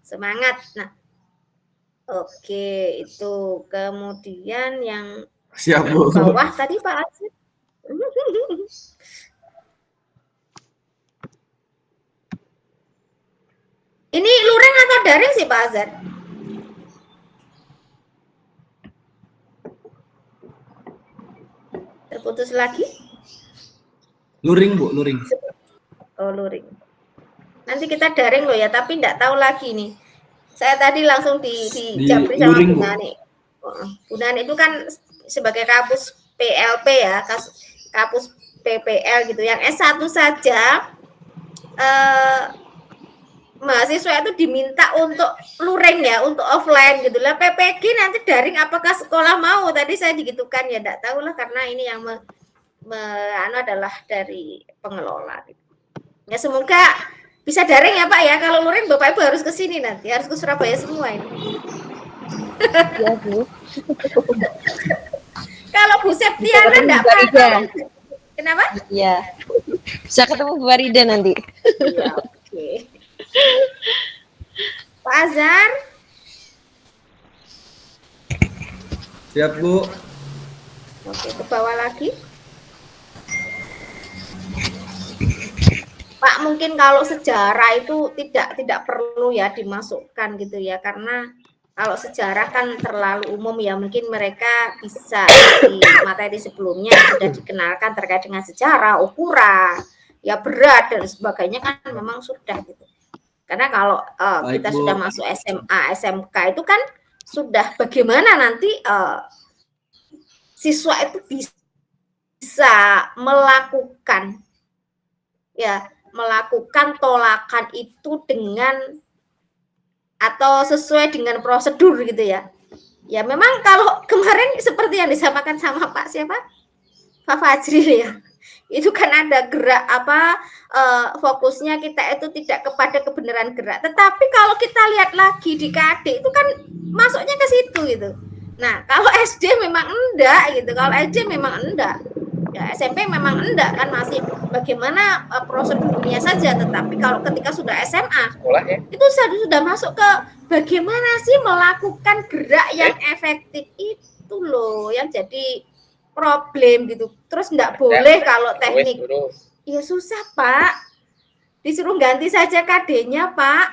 Semangat. Nah, oke itu kemudian yang Siap, Bu. bawah tadi Pak Azhar. Ini luring atau daring sih Pak Azhar? Terputus lagi? Luring, Bu, luring. Oh, luring. Nanti kita daring loh ya, tapi enggak tahu lagi nih. Saya tadi langsung dijabri sama luring, Bu Nani. Bu Nani itu kan sebagai kapus PLP ya, kapus PPL gitu. Yang S1 saja mahasiswa itu diminta untuk luring ya, untuk offline gitu lah. PPG nanti daring apakah sekolah mau? Tadi saya digitukan ya, enggak tahu lah karena ini yang adalah dari pengelola. Ya semoga bisa daring ya Pak ya. Kalau luring Bapak Ibu harus ke sini nanti, harus ke Surabaya semua ini. Iya, Bu. Kalau Bu Septiana enggak apa-apa. Kenapa? Iya. Bisa ketemu Bu Farida nanti. Iya, oke. Pak Azhar. Siap, Bu. Oke, ke bawah lagi. Pak, mungkin kalau sejarah itu tidak perlu ya dimasukkan gitu ya, karena kalau sejarah kan terlalu umum ya, mungkin mereka bisa di materi sebelumnya sudah dikenalkan terkait dengan sejarah, ukuran, ya berat dan sebagainya kan memang sudah gitu. Karena kalau kita Bu. sudah masuk SMA, SMK itu kan sudah bagaimana nanti siswa itu bisa melakukan tolakan itu dengan atau sesuai dengan prosedur gitu ya. Ya memang kalau kemarin seperti yang disampaikan sama Pak siapa? Pak Fajri ya. Itu kan ada gerak fokusnya kita itu tidak kepada kebenaran gerak. Tetapi kalau kita lihat lagi di KD itu kan masuknya ke situ gitu. Nah, kalau SD memang enggak gitu. Kalau SD memang enggak. Ya, SMP memang enggak kan masih bagaimana prosedurnya saja, tetapi kalau ketika sudah SMA itu sudah masuk ke bagaimana sih melakukan gerak yang efektif itu loh yang jadi problem gitu. Terus enggak boleh kalau teknik. Ya susah Pak. Disuruh ganti saja KD-nya Pak.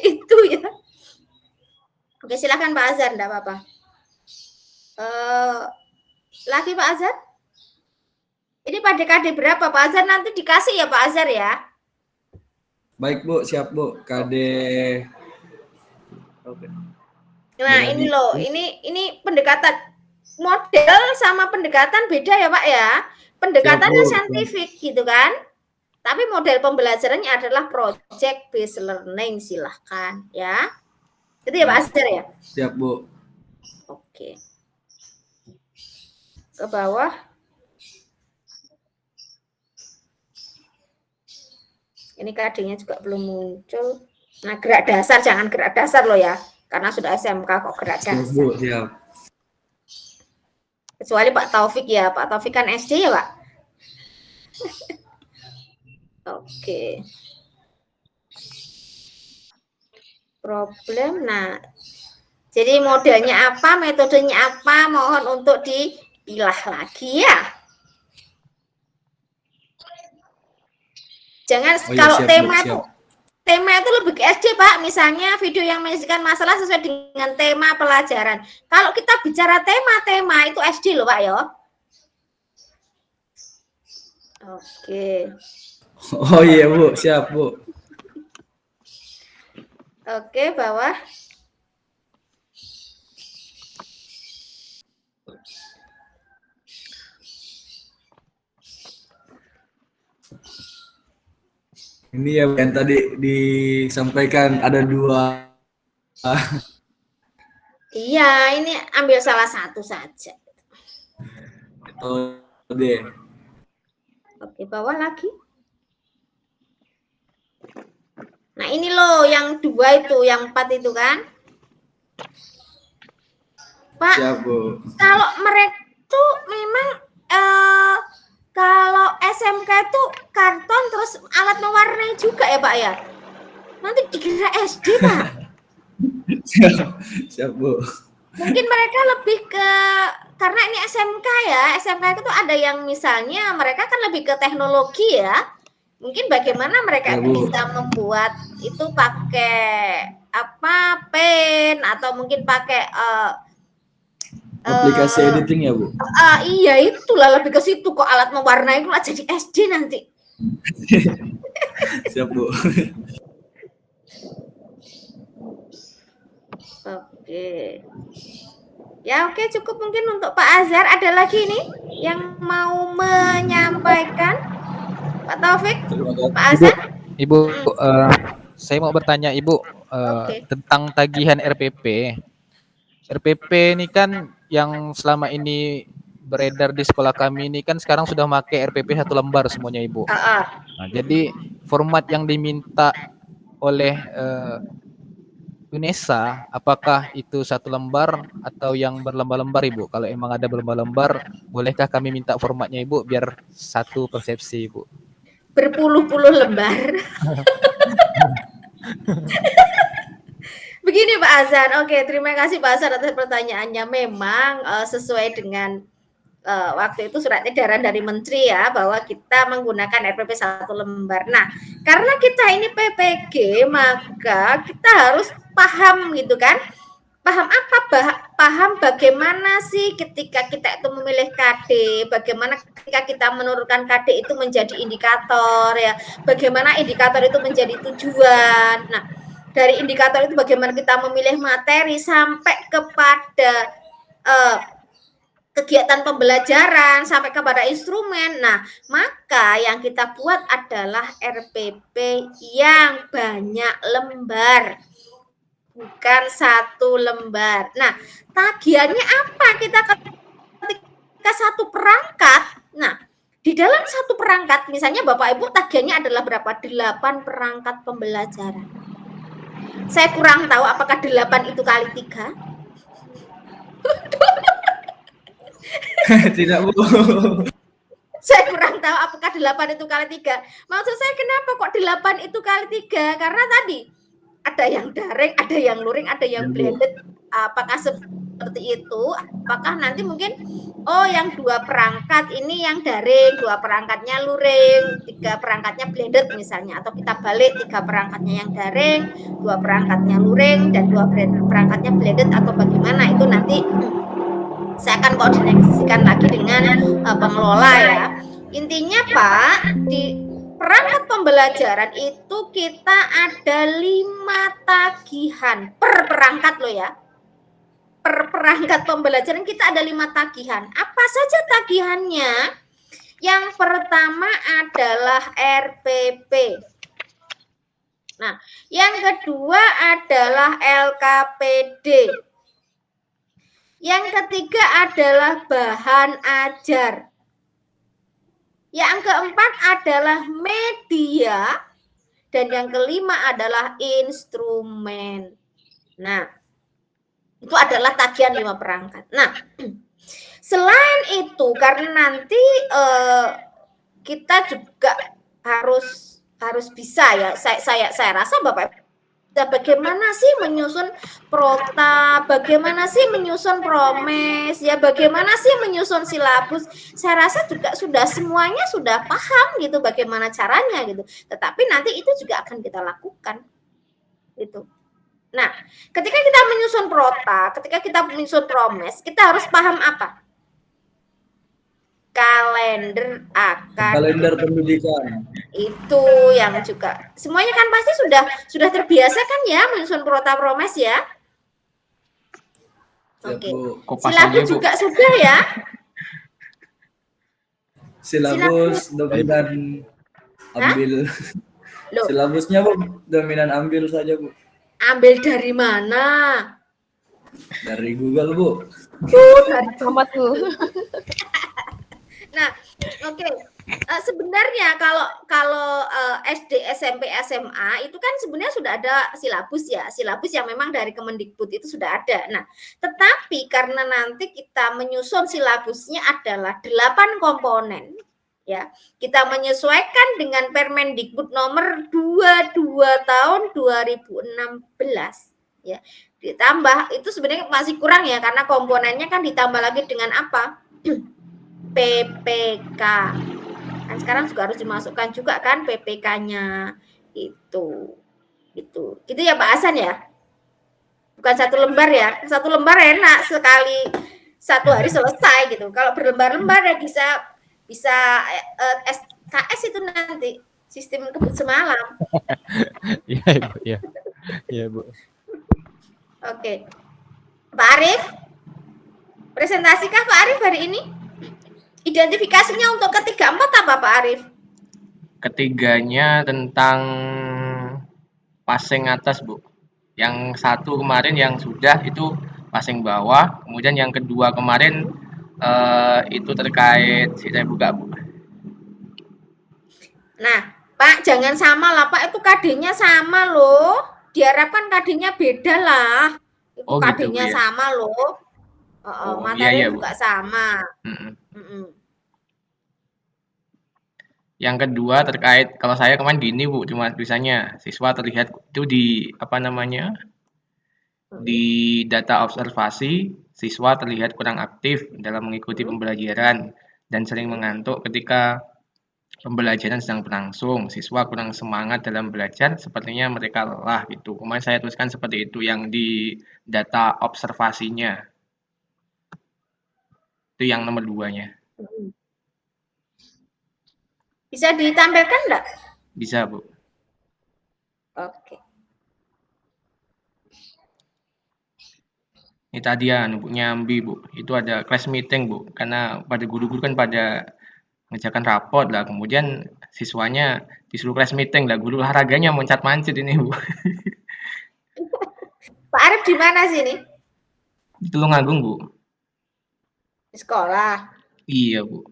Itu ya. Oke, silakan Pak Azhar, enggak apa-apa. Lagi Pak Azhar? Ini pada KD berapa Pak Azhar? Nanti dikasih ya Pak Azhar ya. Baik Bu, siap Bu. KD. Oke. Nah ini loh, ini pendekatan model sama pendekatan beda ya Pak ya. Pendekatannya saintifik gitu kan. Tapi model pembelajarannya adalah project based learning, silahkan ya. Itu ya Pak Azhar ya. Siap Bu. Oke. Ke bawah. Ini KD-nya juga belum muncul. Nah, gerak dasar, jangan gerak dasar loh ya. Karena sudah SMK kok gerak dasar. Siap. Kecuali Pak Taufik ya. Pak Taufik kan SD ya Pak? Oke. Problem, nah. Jadi modelnya apa, metodenya apa, mohon untuk dipilah lagi ya. Jangan kalau tema itu lebih ke SD Pak, misalnya video yang menyajikan masalah sesuai dengan tema pelajaran. Kalau kita bicara tema itu SD loh Pak ya. Oke. Oh iya Bu, siap Bu. Oke, bawah. Ini ya yang tadi disampaikan ada 2. Iya, ini ambil salah satu saja. Deh. Oke, bawah lagi. Nah, ini loh yang 2 itu, yang 4 itu kan. Pak, Siap Bu. kalau mereka tuh memang kalau SMK itu karton terus alat mewarnai juga ya Pak ya? Nanti dikira SD Pak. Siap Bu. Mungkin mereka lebih ke, karena ini SMK ya, SMK itu ada yang misalnya mereka kan lebih ke teknologi ya. Mungkin bagaimana mereka Ya, Bu. bisa membuat itu pakai apa, pen atau mungkin pakai Aplikasi editing ya Bu. Iya itulah lebih ke situ kok, alat mewarnai itu lah jadi SD nanti. Siap Bu. Oke. Ya oke, cukup mungkin untuk Pak Azhar. Ada lagi nih yang mau menyampaikan? Pak Taufik? Pak Azhar? Ibu, saya mau bertanya Ibu Oke. tentang tagihan RPP. RPP ini kan yang selama ini beredar di sekolah kami ini kan sekarang sudah pakai RPP 1 lembar semuanya Ibu. Nah, jadi format yang diminta oleh UNESA, apakah itu 1 lembar atau yang berlembar-lembar Ibu? Kalau emang ada berlembar-lembar, bolehkah kami minta formatnya Ibu biar satu persepsi Ibu? Berpuluh-puluh lembar. Begini Pak Azhar. Oke, terima kasih Pak Azhar atas pertanyaannya. Memang sesuai dengan waktu itu surat edaran dari Menteri ya, bahwa kita menggunakan RPP 1 lembar. Nah, karena kita ini PPG, maka kita harus paham gitu kan. Paham apa? Paham bagaimana sih ketika kita itu memilih KD, bagaimana ketika kita menurunkan KD itu menjadi indikator ya, bagaimana indikator itu menjadi tujuan. Nah, dari indikator itu bagaimana kita memilih materi sampai kepada kegiatan pembelajaran sampai kepada instrumen. Nah, maka yang kita buat adalah RPP yang banyak lembar, bukan 1 lembar. Nah, tagihannya apa? Kita ketika 1 perangkat. Nah, di dalam 1 perangkat, misalnya Bapak Ibu tagihannya adalah berapa? 8 perangkat pembelajaran. Saya kurang tahu apakah 8 itu kali 3. Tidak Bu. Saya kurang tahu apakah 8 itu kali 3. Maksud saya kenapa kok 8 itu kali 3? Karena tadi ada yang daring, ada yang luring, ada yang blended. Apakah seperti itu? Apakah nanti mungkin yang 2 perangkat ini yang daring, 2 perangkatnya luring, 3 perangkatnya blended misalnya, atau kita balik 3 perangkatnya yang daring, 2 perangkatnya luring dan 2 perangkatnya blended atau bagaimana, itu nanti saya akan koordinasikan lagi dengan pengelola ya. Intinya Pak, di perangkat pembelajaran itu kita ada 5 tagihan per perangkat loh ya. Per perangkat pembelajaran kita ada 5 tagihan. Apa saja tagihannya? Yang pertama adalah RPP. Nah, yang kedua adalah LKPD. Yang ketiga adalah bahan ajar. Yang keempat adalah media. Dan yang kelima adalah instrumen. Nah, itu adalah tagihan 5 perangkat. Nah, selain itu karena nanti kita juga harus bisa ya. Saya rasa Bapak bagaimana sih menyusun prota, bagaimana sih menyusun promes, ya bagaimana sih menyusun silabus. Saya rasa juga semuanya sudah paham gitu bagaimana caranya gitu. Tetapi nanti itu juga akan kita lakukan. Gitu. Nah, ketika kita menyusun prota, ketika kita menyusun promes, kita harus paham apa? kalender akademik. Kalender pendidikan. Itu yang juga semuanya kan pasti sudah terbiasa kan ya menyusun prota promes ya. Siap, Oke. Bu. Kopas Silabus aja, Bu. juga sudah ya. Silabus dominan ambil. Loh, Silabusnya Bu dominan ambil saja Bu. ambil dari mana? Dari Google Bu. Dari Amat tuh. Nah, oke. Sebenarnya kalau SD, SMP, SMA itu kan sebenarnya sudah ada silabus ya. Silabus yang memang dari Kemendikbud itu sudah ada. Nah, tetapi karena nanti kita menyusun silabusnya adalah 8 komponen ya. Kita menyesuaikan dengan Permendikbud nomor 22 tahun 2016 ya. Ditambah itu sebenarnya masih kurang ya karena komponennya kan ditambah lagi dengan apa? PPK. Kan sekarang juga harus dimasukkan juga kan PPK-nya itu. Gitu ya Pak Hasan ya? Bukan satu lembar ya. Satu lembar enak sekali satu hari selesai gitu. Kalau berlembar-lembar ya bisa SKS itu nanti sistem kebut semalam. Iya, Ibu, ya. Iya, Bu. Oke. Pak Arif, presentasikah Pak Arif hari ini? Identifikasinya untuk ketiga empat apa Pak Arif? Ketiganya tentang passing atas, Bu. Yang satu kemarin yang sudah itu passing bawah, kemudian yang kedua kemarin itu terkait saya buka, Bu. Nah, Pak, jangan sama lah Pak, itu KD-nya sama loh. Diharapkan KD-nya beda lah. Itu Oh, gitu, KD-nya Bu, ya. sama loh. Oh, Materinya iya, Bu. juga sama. Mm-mm. Yang kedua terkait kalau saya kemarin gini Bu, cuma tulisannya siswa terlihat itu di apa namanya di data observasi siswa terlihat kurang aktif dalam mengikuti pembelajaran dan sering mengantuk ketika pembelajaran sedang berlangsung. Siswa kurang semangat dalam belajar, sepertinya mereka lelah gitu. Kemarin saya tuliskan seperti itu yang di data observasinya. Itu yang nomor 2-nya. Bisa ditampilkan enggak? Bisa, Bu. Oke. Ini tadi ya, Bu, nyambi, Bu. Itu ada class meeting, Bu. Karena pada guru-guru kan pada mengerjakan rapot lah. Kemudian siswanya disuruh class meeting lah. Guru olahraganya loncat-mancit ini, Bu. Pak Arif di mana sih ini? Di Tulungagung, Bu. Di sekolah. Iya, Bu.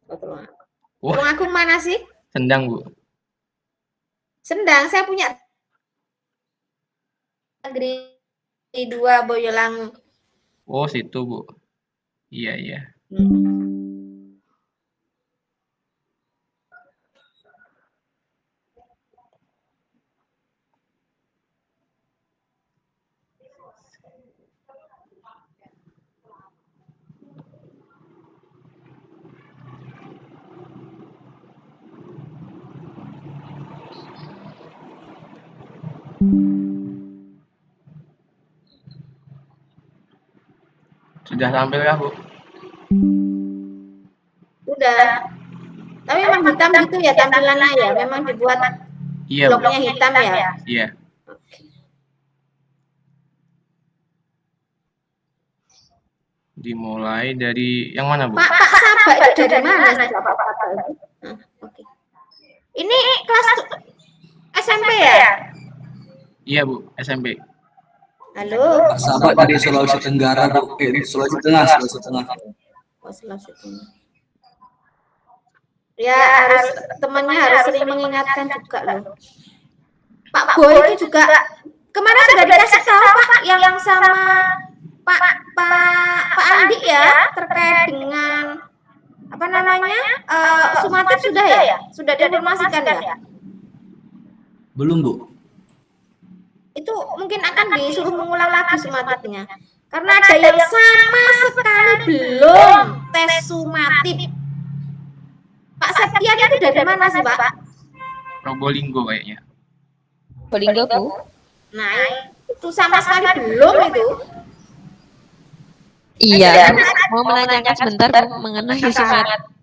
Oh, Tulungagung. Wah, Tulungagung mana sih? Sendang, Bu. Sendang, saya punya negeri 2 Boyolali. Oh, situ, Bu. Iya, iya. Sudah tampil kah, Bu? Sudah. Tapi memang hitam gitu ya tampilannya ya. Memang dibuat Iya, Bu. bloknya hitam ya. Iya. Dimulai dari yang mana, Bu? Pak Sabak itu dari mana? Oke. Ini kelas SMP ya? Iya, Bu, SMP. Halo. Pak Sabak dari Sulawesi Tenggara Bu. Sulawesi Tengah, Sulawesi Tengah. Oh, Sulawesi Tengah. Ya harus temannya harus sering mengingatkan juga loh. Pak Boy itu juga kemarin sudah dikasih tahu Pak yang sama Pak Andi ya terkait dengan apa namanya sumatif sudah ya? Sudah diinformasikan ya? Belum Bu. Itu mungkin akan disuruh mengulang lagi sumatifnya. Karena ada yang sama sekali belum tes sumatif. Pak Septian itu dari mana sih Pak? Probolinggo kayaknya. Probolinggo, Bu. Nah itu sama sekali belum itu. Iya, mau menanyakan sebentar Bu mengenai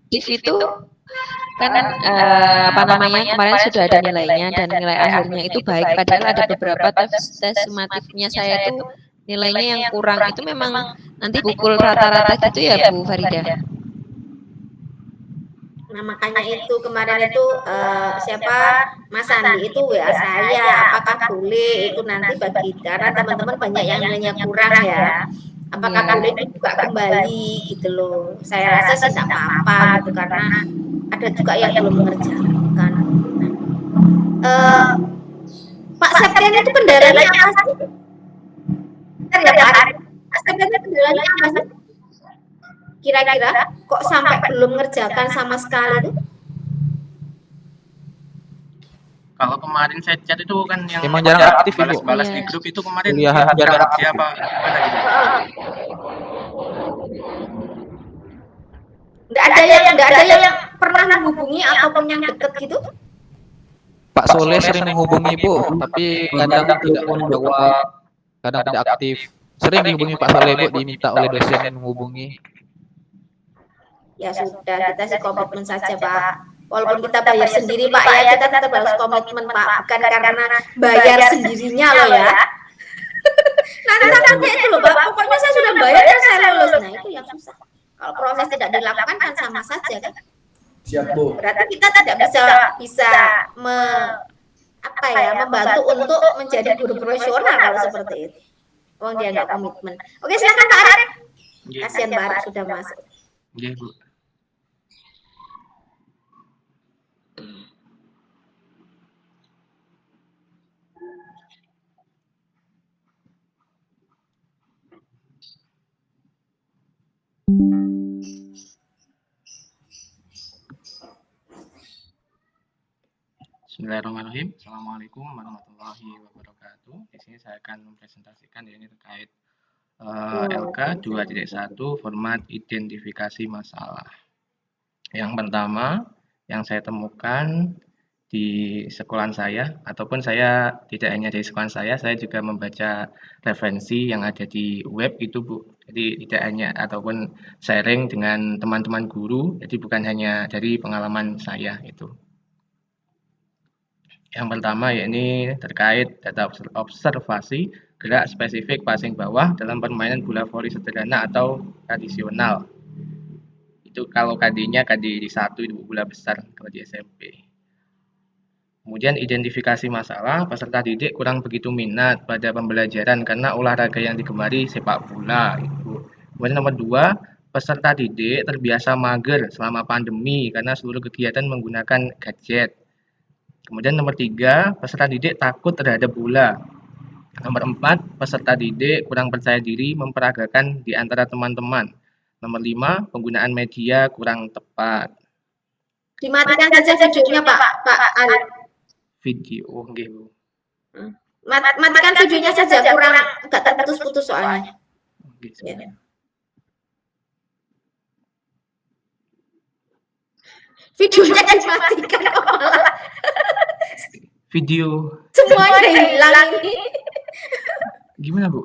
aktif itu kan apa namanya kemarin sudah ada nilainya dan nilai akhirnya itu baik, padahal ada beberapa tes sumatifnya saya itu nilainya yang kurang, itu memang nanti pukul rata-rata gitu ya Bu Farida? Nah, makanya itu kemarin itu siapa Mas Andi itu WA saya, apakah boleh itu nanti bagi, karena teman-teman banyak yang nilainya kurang ya, apakah boleh dibuka kembali gitu loh. Saya rasa sih tidak apa-apa gitu, karena ada juga yang belum mengerjakan. Pak Septian itu kendalanya apa sih? Bentar ya Pak Arif. Pak Septian itu kendalanya apa sih? Kira-kira kok sampai belum mengerjakan sama sekali itu? Kalau kemarin saya chat itu kan yang Emang jarang aktif, Ibu? balas-balas di Iya. grup itu kemarin Kuliahan jarang aktif. siapa gimana gitu? Nggak ada yang pernah menghubungi ataupun yang deket gitu? Pak Soleh sering menghubungi Bu, tapi kadang tidak menjawab, kadang tidak aktif. Sering dihubungi Pak Soleh Bu, diminta oleh dosen menghubungi. Ya sudah, kita sih komitmen saja Pak. Walaupun kita bayar sendiri Pak ya, kita tetap harus komitmen Pak. Bukan karena bayar sendirinya loh ya. Nanti takutnya itu loh Pak, pokoknya saya sudah bayar dan saya lulus. Nah itu yang susah. Kalau proses tidak dilakukan kan sama saja kan. Siap Bu. Berarti kita tidak bisa membantu untuk menjadi guru profesional kalau seperti itu. Wong dia nggak komitmen. Oke silakan Pak Arif. Kasihan Pak Arif sudah masuk. Iya Bu. Bismillahirrahmanirrahim. Assalamualaikum warahmatullahi wabarakatuh. Di sini saya akan mempresentasikan ini terkait LK 2.1 format identifikasi masalah. Yang pertama yang saya temukan di sekolahan saya, ataupun saya tidak hanya di sekolahan saya juga membaca referensi yang ada di web itu Bu. Jadi tidak hanya ataupun sharing dengan teman-teman guru, jadi bukan hanya dari pengalaman saya itu. Yang pertama yakni terkait data observasi gerak spesifik passing bawah dalam permainan bola voli sederhana atau tradisional. Itu kalau KD-nya KD 1 itu bola besar kalau di SMP. Kemudian identifikasi masalah, peserta didik kurang begitu minat pada pembelajaran karena olahraga yang digemari sepak bola itu. Kemudian nomor 2, peserta didik terbiasa mager selama pandemi karena seluruh kegiatan menggunakan gadget. Kemudian nomor 3, peserta didik takut terhadap bola. Nomor 4, peserta didik kurang percaya diri memperagakan di antara teman-teman. Nomor 5, penggunaan media kurang tepat. Dimatikan saja videonya Pak Arif. Video, nggih Bu. Matikan videonya saja, kurang agak terputus-putus soalnya. Nggih, Ya. Videonya dimatikan kok malah. Video. Semuanya hilang ini. Gimana Bu?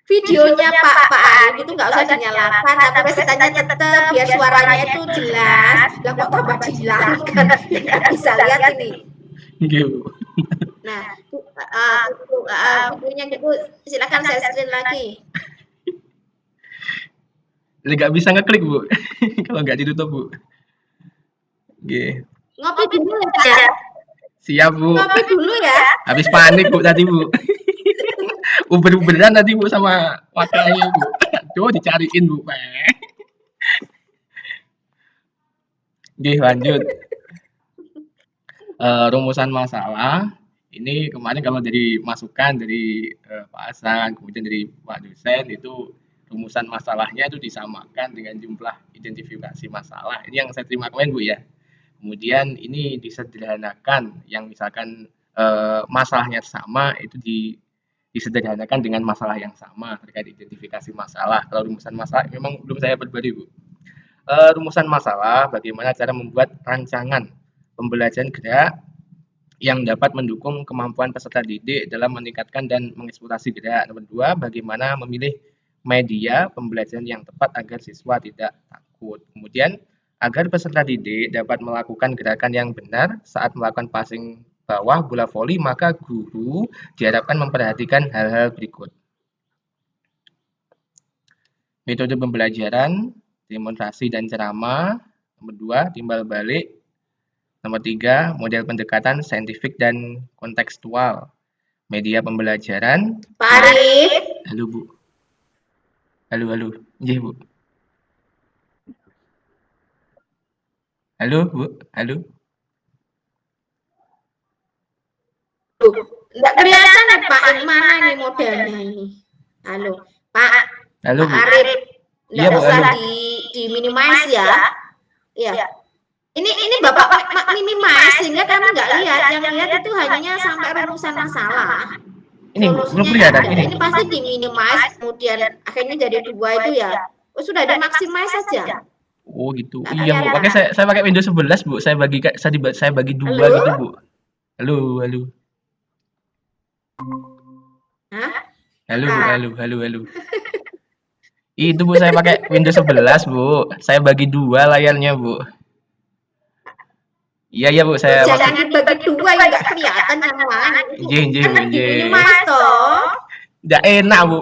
Videonya Pak Arif itu nggak usah dinyalakan, tapi pesertanya tetap biar suaranya itu jelas. Lah kok tambah dihilangkan? Nggak bisa lihat ini. Nggih Bu. Nah, videonya gitu silakan saya screen lagi. Nggak bisa ngeklik Bu. Kalau nggak ditutup Bu. Nggih. Ngopi dulu ya Pak ya. Siap Bu. Ngopi dulu ya. Habis panik Bu tadi Bu. Uber-uberan tadi Bu sama wakilnya Bu. Tuh dicariin Bu. Nggih, lanjut. Rumusan masalah ini kemarin kalau dari masukan dari Pak Hasan, kemudian dari Pak dosen itu rumusan masalahnya itu disamakan dengan jumlah identifikasi masalah. Ini yang saya terima kemarin Bu ya. Kemudian ini disederhanakan, yang misalkan masalahnya sama itu disederhanakan dengan masalah yang sama terkait identifikasi masalah. Kalau rumusan masalah memang belum saya berbagi Bu. Rumusan masalah, bagaimana cara membuat rancangan pembelajaran gerak yang dapat mendukung kemampuan peserta didik dalam meningkatkan dan mengeksplorasi gerak. Nomor 2, bagaimana memilih media pembelajaran yang tepat agar siswa tidak takut. Kemudian, agar peserta didik dapat melakukan gerakan yang benar saat melakukan passing bawah bola voli, maka guru diharapkan memperhatikan hal-hal berikut. Metode pembelajaran, demonstrasi dan ceramah. Nomor 2, timbal balik. Nomor 3, model pendekatan saintifik dan kontekstual. Media pembelajaran. Pak Arif. Halo, Bu. Halo. Iya, Bu. Halo, Bu. Halo. Enggak kelihatan ya Pak, yang mana ini modelnya ini? Halo, Pak. Halo, Bu. Pak Arif. Iya, Enggak Bu. usah Halo. di minimize ya. Iya. Ini Bapak minimize sehingga kami nggak lihat. Yang lihat itu hanya sampai rumusan masalah. Ini, Bu. Belum Solusinya kelihatan ada. ini. Ini pasti di minimize, kemudian akhirnya jadi 2 itu ya. Oh, sudah di maximize saja. Oh, gitu. Nggak Iya, Bu. kelihatan. Pakai saya pakai Windows 11, Bu. Saya bagi 2 Halo? gitu, Bu. Halo. Hah? Halo, Bu. Ah. Halo. Itu, Bu, saya pakai Windows 11, Bu. Saya bagi 2 layarnya, Bu. Iya, Bu. Saya Jangan dibagi 2 yang nggak kelihatan yang lain. Nggih, Bu. Kan di minimize toh. Nggak enak, Bu.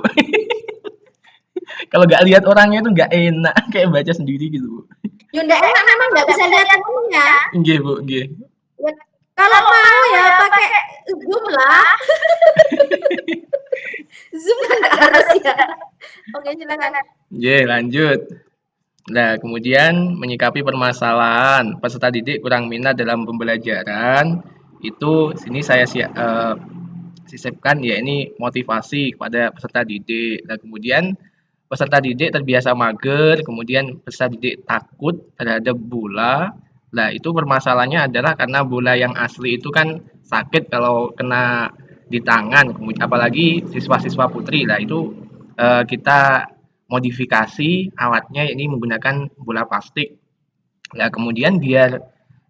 Kalau nggak lihat orangnya itu nggak enak, kayak baca sendiri gitu, Bu. Ya nggak enak, memang nggak bisa lihat temennya. Nggih, Bu, nggih. Kalau mau ya pakai Zoom lah. Zoom kan nggak harus ya. Oke, silakan. Nggih, lanjut. Nah, kemudian menyikapi permasalahan peserta didik kurang minat dalam pembelajaran, itu sini saya sisipkan ya ini motivasi kepada peserta didik. Nah, kemudian peserta didik terbiasa mager, kemudian peserta didik takut terhadap bola. Nah, itu permasalahannya adalah karena bola yang asli itu kan sakit kalau kena di tangan, kemudian apalagi siswa-siswa putri. Nah, itu kita modifikasi alatnya ini menggunakan bola plastik. Nah, kemudian biar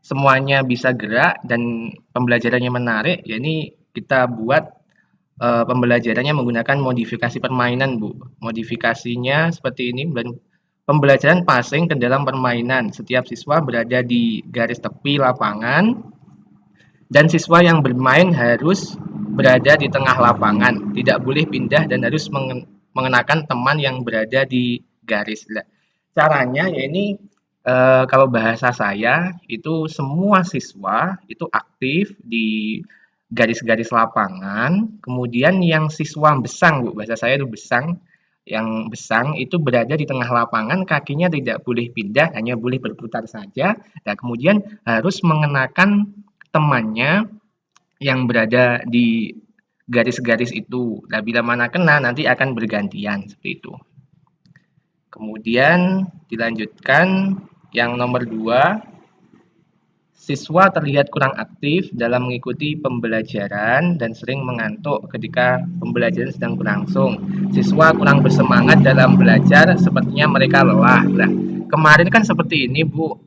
semuanya bisa gerak dan pembelajarannya menarik, ya ini kita buat pembelajarannya menggunakan modifikasi permainan, Bu. Modifikasinya seperti ini, dan pembelajaran passing ke dalam permainan. Setiap siswa berada di garis tepi lapangan dan siswa yang bermain harus berada di tengah lapangan, tidak boleh pindah dan harus mengenakan teman yang berada di garis. Nah, caranya ya ini kalau bahasa saya itu semua siswa itu aktif di garis-garis lapangan, kemudian yang siswa besang, Bu, bahasa saya itu besang, yang besang itu berada di tengah lapangan, kakinya tidak boleh pindah, hanya boleh berputar saja. Nah, kemudian harus mengenakan temannya yang berada di garis-garis itu. Nah, bila mana kena nanti akan bergantian seperti itu. Kemudian dilanjutkan yang nomor 2, siswa terlihat kurang aktif dalam mengikuti pembelajaran dan sering mengantuk ketika pembelajaran sedang berlangsung. Siswa kurang bersemangat dalam belajar, sepertinya mereka lelah. Nah, kemarin kan seperti ini, Bu.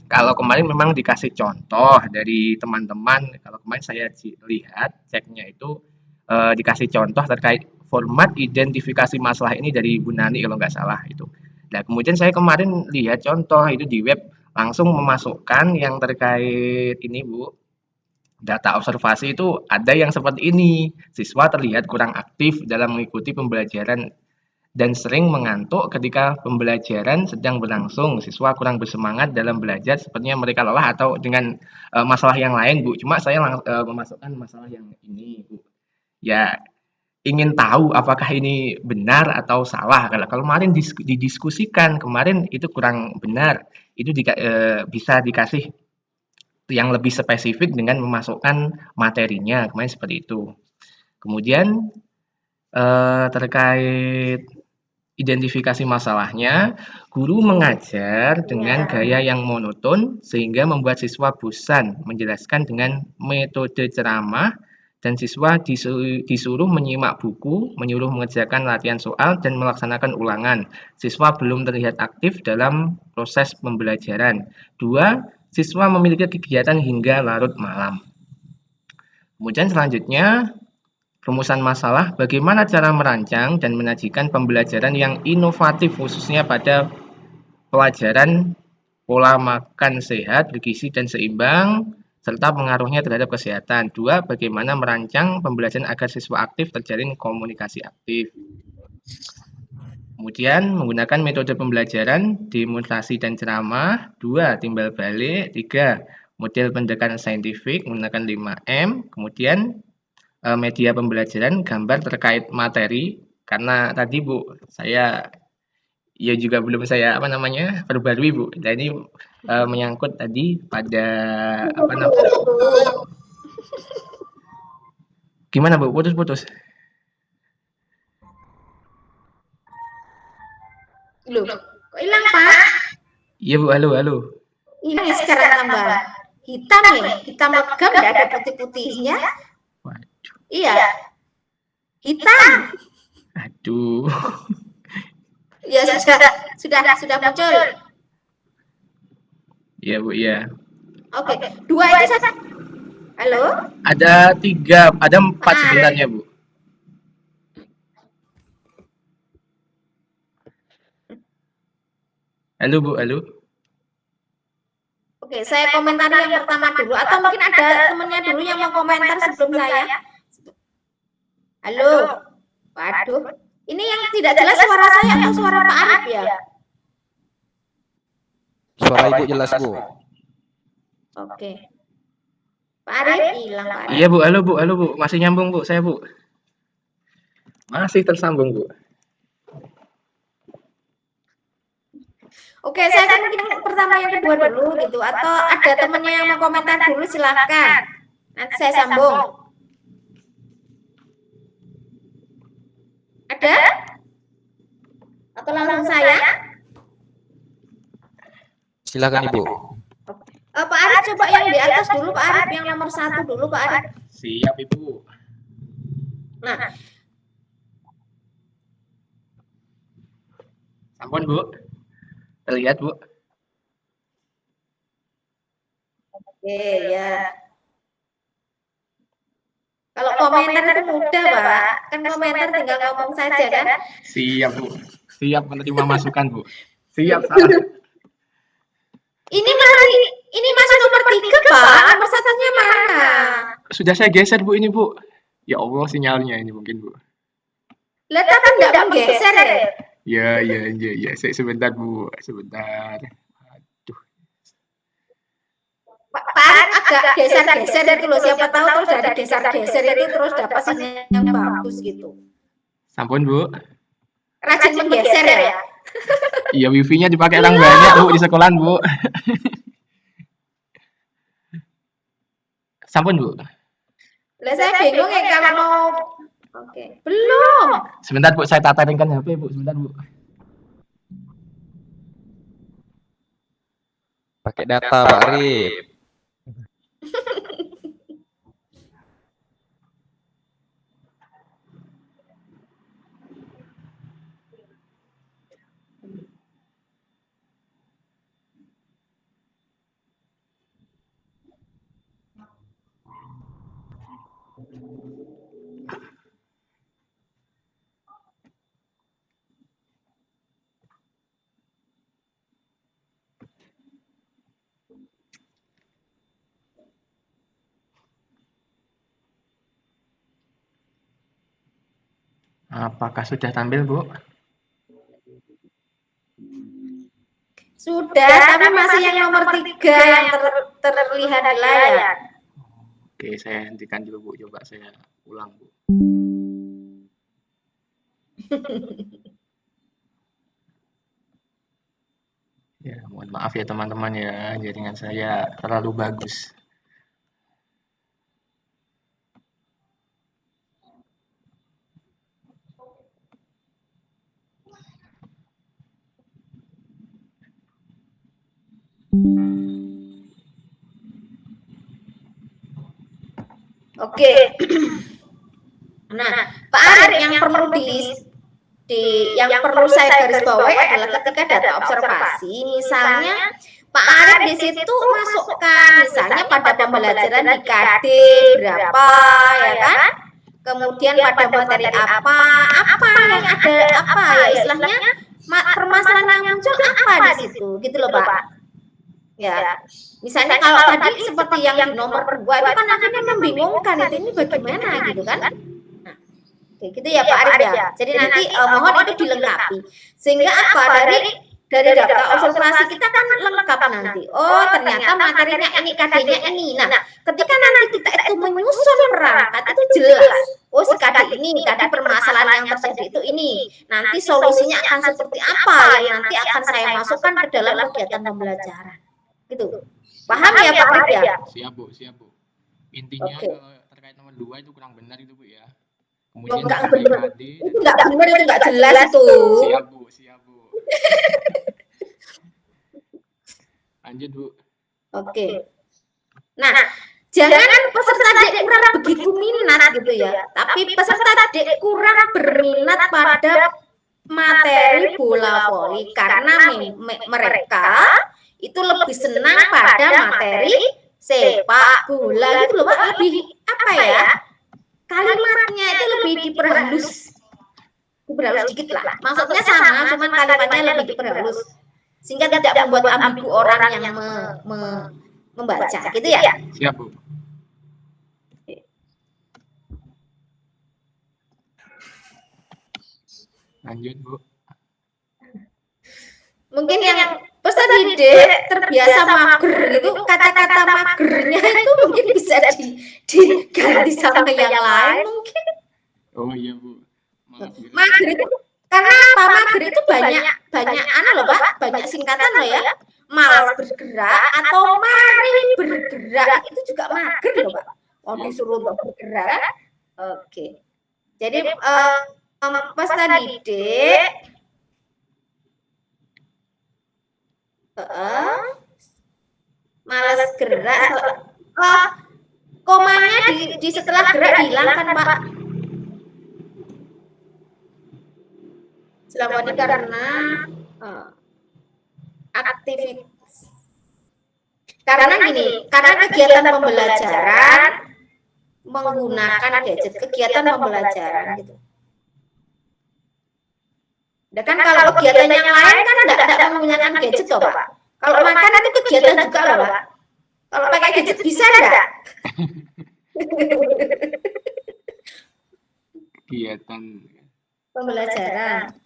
Kalau kemarin memang dikasih contoh dari teman-teman, kalau kemarin saya lihat ceknya itu dikasih contoh terkait format identifikasi masalah ini dari Bu Nani kalau nggak salah itu. Nah, kemudian saya kemarin lihat contoh itu di web, langsung memasukkan yang terkait ini, Bu. Data observasi itu ada yang seperti ini. Siswa terlihat kurang aktif dalam mengikuti pembelajaran dan sering mengantuk ketika pembelajaran sedang berlangsung. Siswa kurang bersemangat dalam belajar, sepertinya mereka lelah atau dengan masalah yang lain, Bu. Cuma saya memasukkan masalah yang ini, Bu. Ya, ingin tahu apakah ini benar atau salah. Kalau kemarin didiskusikan, kemarin itu kurang benar. Itu bisa dikasih yang lebih spesifik dengan memasukkan materinya. Kemarin seperti itu. Kemudian terkait identifikasi masalahnya, guru mengajar dengan gaya yang monoton sehingga membuat siswa bosan menjelaskan dengan metode ceramah, dan siswa disuruh menyimak buku, menyuruh mengerjakan latihan soal, dan melaksanakan ulangan. Siswa belum terlihat aktif dalam proses pembelajaran. 2, siswa memiliki kegiatan hingga larut malam. Kemudian selanjutnya, Rumusan masalah, bagaimana cara merancang dan menyajikan pembelajaran yang inovatif khususnya pada pelajaran pola makan sehat, bergizi dan seimbang, serta pengaruhnya terhadap kesehatan. 2. Bagaimana merancang pembelajaran agar siswa aktif terjalin komunikasi aktif. Kemudian menggunakan metode pembelajaran, demonstrasi dan ceramah. 2. Timbal balik. 3. Model pendekatan saintifik menggunakan 5M. Kemudian media pembelajaran, gambar terkait materi. Karena tadi Bu, saya ya juga belum saya perbarui Bu. Dan ini menyangkut tadi pada gimana Bu? Putus-putus. Loh, kok hilang Pak? Iya Bu, halo. Ini sekarang tambah hitam ya, hitam legam, tidak ada putih-putihnya. Waduh. Iya, hitam. Aduh. Ya sudah muncul. Iya Bu, iya. Oke, 2 itu satu. Halo? Ada 3, ada 4 sebenarnya Bu. Halo Bu, halo. Oke, saya komentari yang pertama dulu, atau mungkin ada temennya dulu yang mau komentar sebelum saya. Halo? Waduh, ini yang tidak jelas suara saya atau suara Pak Arif ya? Suara Ibu jelas Bu. Oke. Pak Arif hilang Pak Arif. Iya Bu, halo Bu, masih nyambung Bu, saya Bu. Masih tersambung Bu. Oke, saya kan mungkin pertama yang kedua dulu gitu, atau ada temennya yang mau komentar dulu silahkan. Nanti saya sambung. Ada? Atau langsung saya? Silakan Ibu. Pak Arif coba yang di atas dulu, Pak Arif yang nomor 1 dulu, Pak Arif. Siap Ibu. Nah, Sampun Bu. Terlihat Bu. oke ya. Kalau komentar itu mudah, Pak. Kan komentar tinggal ngomong saja kan? Siap Bu. Siap menerima masukan Bu. Siap salah. Ini masih nomor 3, Pak. Nomor 1-nya mana? Sudah saya geser Bu ini Bu. Ya Allah sinyalnya ini mungkin Bu. Lihat tapi enggak menggeser ya? Ya. Sebentar Bu, sebentar. Aduh. Pak Arif agak geser-geser itu loh. Siapa tahu terus dari geser-geser itu terus dapat sinyal yang bagus gitu. Sampun Bu. Rajin menggeser ya? Iya wifi-nya dipakai orang banyak Bu di sekolahan Bu. Sampun Bu. Lah saya bingung ya kalau mau. Oke, belum. Sebentar Bu, saya tataringkan HP Bu, sebentar Bu. Pakai data Pak Arif. Apakah sudah tampil Bu? Sudah, tapi masih yang nomor 3 yang terlihat di layar. Oke, saya hentikan dulu Bu, coba saya ulang Bu. Ya, mohon maaf ya teman-teman ya, jaringan saya terlalu bagus. Oke. Nah, Pak Arif yang perlu yang perlu saya garis bawahi adalah ketika data observasi, misalnya Pak Arif di situ masukkan misalnya pada pembelajaran di KD berapa, ya kan? kemudian pada materi apa yang ada apa ya istilahnya permasalahan yang muncul apa di situ gitu loh Pak. Ya, misalnya kalau tadi seperti yang di nomor 2 itu kan akhirnya membingungkan ini bagaimana gitu kan. Nah, kayak gitu ya Pak Arif ya. Jadi nanti mohon itu dilengkapi. Sehingga apa dari data observasi kita kan lengkap nanti. Oh, ternyata materinya ini, KD-nya ini. Nah, ketika nanti kita itu menyusun perangkat itu jelas. Oh, si KD ini, KD permasalahan yang terjadi itu ini. Nanti solusinya akan seperti apa yang nanti akan saya masukkan ke dalam kegiatan pembelajaran. Gitu. Paham ya Pak Arif ya? Siap Bu. Intinya kalau terkait nomor 2 itu kurang benar itu Bu ya. Kemudian Enggak benar. KD Itu enggak benar, itu enggak jelas itu. Siap Bu. Lanjut Bu. Oke. Nah, jangan peserta D kurang begitu minat gitu ya. Tapi peserta D kurang berminat pada materi bola voli karena mereka itu lebih senang pada materi sepak bola gitu loh Pak. Lebih apa ya? Kalimatnya itu lebih diperhalus dikit lah. Maksudnya sama, cuman kalimatnya lebih diperhalus sehingga tidak membuat ambigu orang yang membaca gitu ya. Siap Bu. Lanjut Bu. Mungkin yang peserta didik terbiasa mager gitu, kata-kata magernya itu mungkin bisa diganti sama yang lain mungkin. Oh iya Bu. Maaf. Mager itu karena apa? Mager itu banyak loh Pak, banyak singkatan loh ya. Malas bergerak atau mari bergerak itu juga mager loh Pak. Mau disuruh untuk bergerak. Oke. Jadi peserta didik malas gerak. Komanya di setelah gerak dihilangkan Pak. Selama ini karena aktivitas. Karena kegiatan pembelajaran menggunakan gadget, kegiatan pembelajaran gitu. Dan kan kalau kegiatan yang lain kan tidak menggunakan gadget toh Pak. Kalau makan itu kegiatan juga loh Pak. Kalau pakai gadget bisa enggak? Kegiatan Pembelajaran.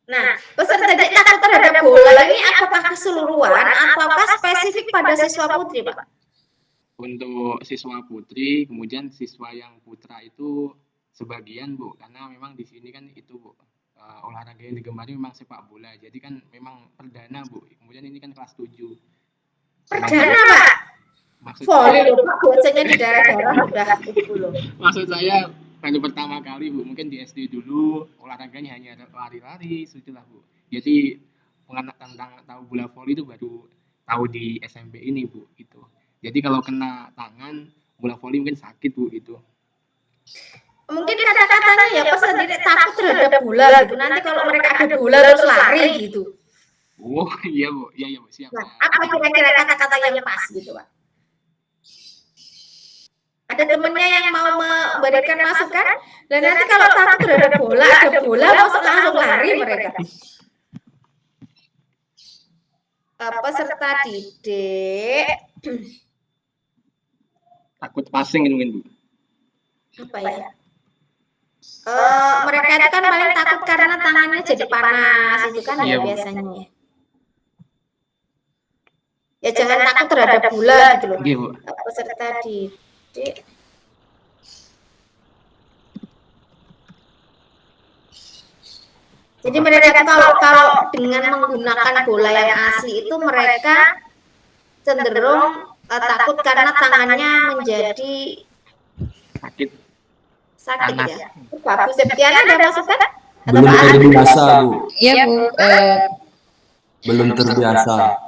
Nah, peserta didik takut terhadap bola ini apakah keseluruhan ataukah spesifik pada siswa putri Pak? untuk siswa putri, kemudian siswa yang putra itu sebagian Bu, karena memang di sini kan itu Bu, olahraga yang digemari memang sepak bola, jadi kan memang perdana Bu, kemudian ini kan kelas 7. Perdana Pak? Voli loh Pak, bocahnya di daerah-daerah udah itu loh. Maksud saya baru pertama kali Bu, mungkin di SD dulu olahraganya hanya lari-lari, itulah Bu. Jadi pengen tentang tahu bola voli itu baru tahu di SMP ini Bu, gitu. Jadi kalau kena tangan bola voli mungkin sakit Bu, gitu. Mungkin kata-katanya ya peserta didik takut terhadap bola gitu. Nanti kalau mereka ada bola terus lari gitu. Oh iya Bu, iya Bu, siap. Nah, apa kira-kira kata-kata yang pas gitu Pak? Ada temennya yang mau memberikan masukan, dan nanti kalau takut terhadap bola, ada bola langsung lari mereka. Peserta didik Takut passing itu mungkin Bu. apa ya? Mereka itu kan paling takut karena tangannya jadi panas itu kan ya biasanya. Ya jangan takut terhadap bola gitu loh. Iya Bu. Peserta didik jadi mereka kalau dengan menggunakan bola yang asli itu mereka cenderung takut karena tangannya menjadi Sakit. sakit ya. Pak Bu Septiana ada masukan? Belum terbiasa Bu, Iya Bu, belum terbiasa.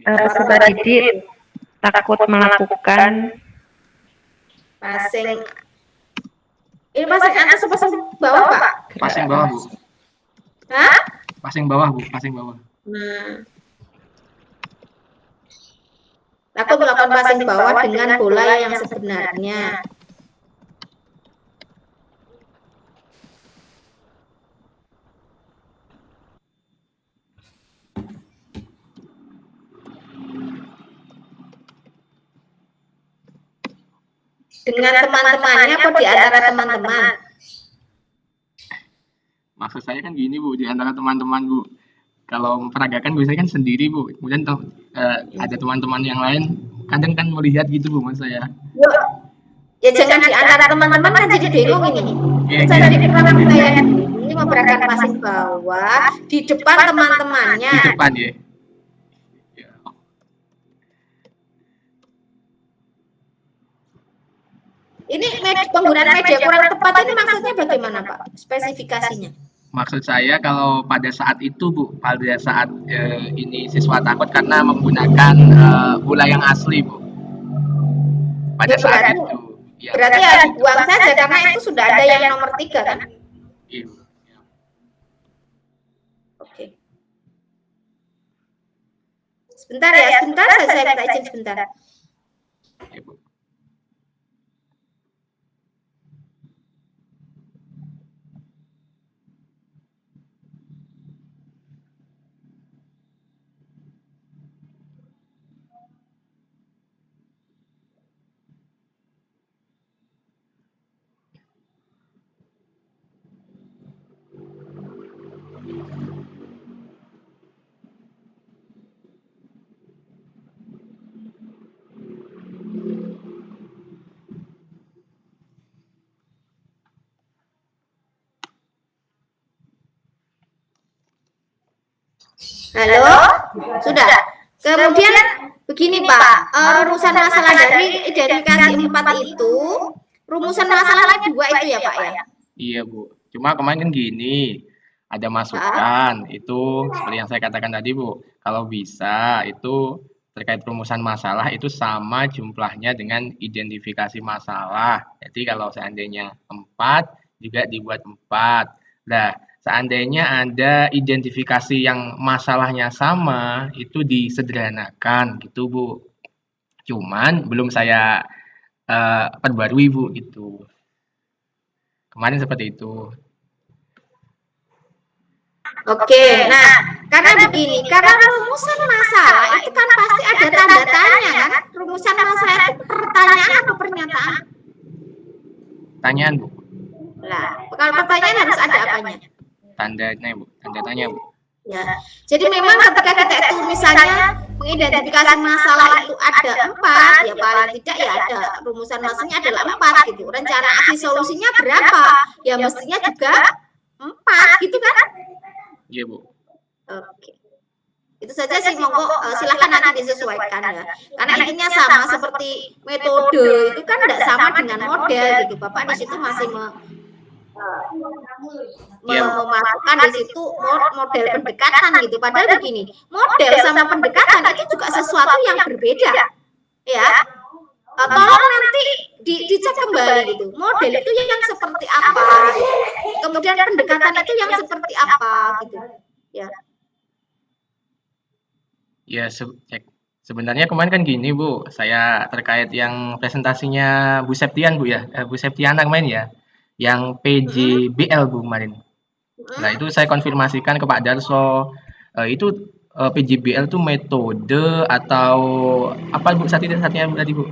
Peserta didik takut melakukan Passing. Ini passing atas atau passing bawah Pak? Passing bawah Bu. Hah? Passing bawah Bu, passing bawah. Nah, takut melakukan passing bawah dengan bola yang sebenarnya. Dengan teman-temannya atau di antara teman-teman? Maksud saya kan gini Bu, di antara teman-teman Bu. Kalau memperagakan biasanya kan sendiri Bu. Kemudian ada teman-teman yang lain kadang kan melihat gitu Bu mas saya. Ya jangan di antara teman-teman kan jadi bingung ini. Iya, Saya jadi saya ini memberikan passing bawah di depan teman-temannya. Di depan ya. Ini penggunaan media kurang tepat ini maksudnya bagaimana Pak? Spesifikasinya? Maksud saya kalau pada saat itu Bu, pada saat ini siswa takut karena menggunakan bola yang asli Bu. Pada ya, saat itu. Ya, berarti ya dibuang saja karena itu sudah ada yang nomor 3 kan? Iya. Oke. Sebentar ya, sebentar saya minta izin sebentar. Iya, Bu. Halo? Sudah. Kemudian begini Pak, rumusan masalah dari identifikasi 4 itu, rumusan masalahnya 2 itu ya Pak ya? Iya Bu, cuma kemarin kan gini, ada masukan itu seperti yang saya katakan tadi Bu, kalau bisa itu terkait rumusan masalah itu sama jumlahnya dengan identifikasi masalah. Jadi kalau seandainya 4 juga dibuat 4. Nah, seandainya ada identifikasi yang masalahnya sama, itu disederhanakan gitu Bu. Cuman belum saya perbarui Bu gitu. Kemarin seperti itu. Oke, nah karena begini, karena rumusan masalah itu kan pasti ada tanda tanya kan? Rumusan masalah itu pertanyaan atau pernyataan? Pertanyaan Bu. Nah, kalau pertanyaan harus ada apanya? Tandanya Bu, tanda tanya Bu. Ya, jadi memang ketika kita itu misalnya mengidentifikasi masalah itu ada 4, ya paling tidak ya ada rumusan masalahnya adalah 4 gitu. Rencana aksi solusinya berapa? Ya mestinya juga 4 gitu kan? Iya Bu. Oke. Itu saja sih, monggo silahkan nanti disesuaikan ya. Karena intinya sama seperti metode itu kan tidak sama dengan model gitu. Bapak di situ masih memasukkan di situ model pendekatan gitu. Padahal begini, model sama pendekatan itu juga sesuatu yang berbeda, ya. Tolong nanti dicek kembali gitu. Model itu yang seperti apa, gitu. Kemudian pendekatan itu yang seperti apa, gitu, ya. Ya sebenarnya kemarin kan gini Bu, saya terkait yang presentasinya Bu Septian Bu ya, Bu Septiana kemarin ya. Yang PJBL Bu kemarin. Nah itu saya konfirmasikan ke Pak Darso, itu PJBL itu metode atau apa Bu satunya tadi Bu?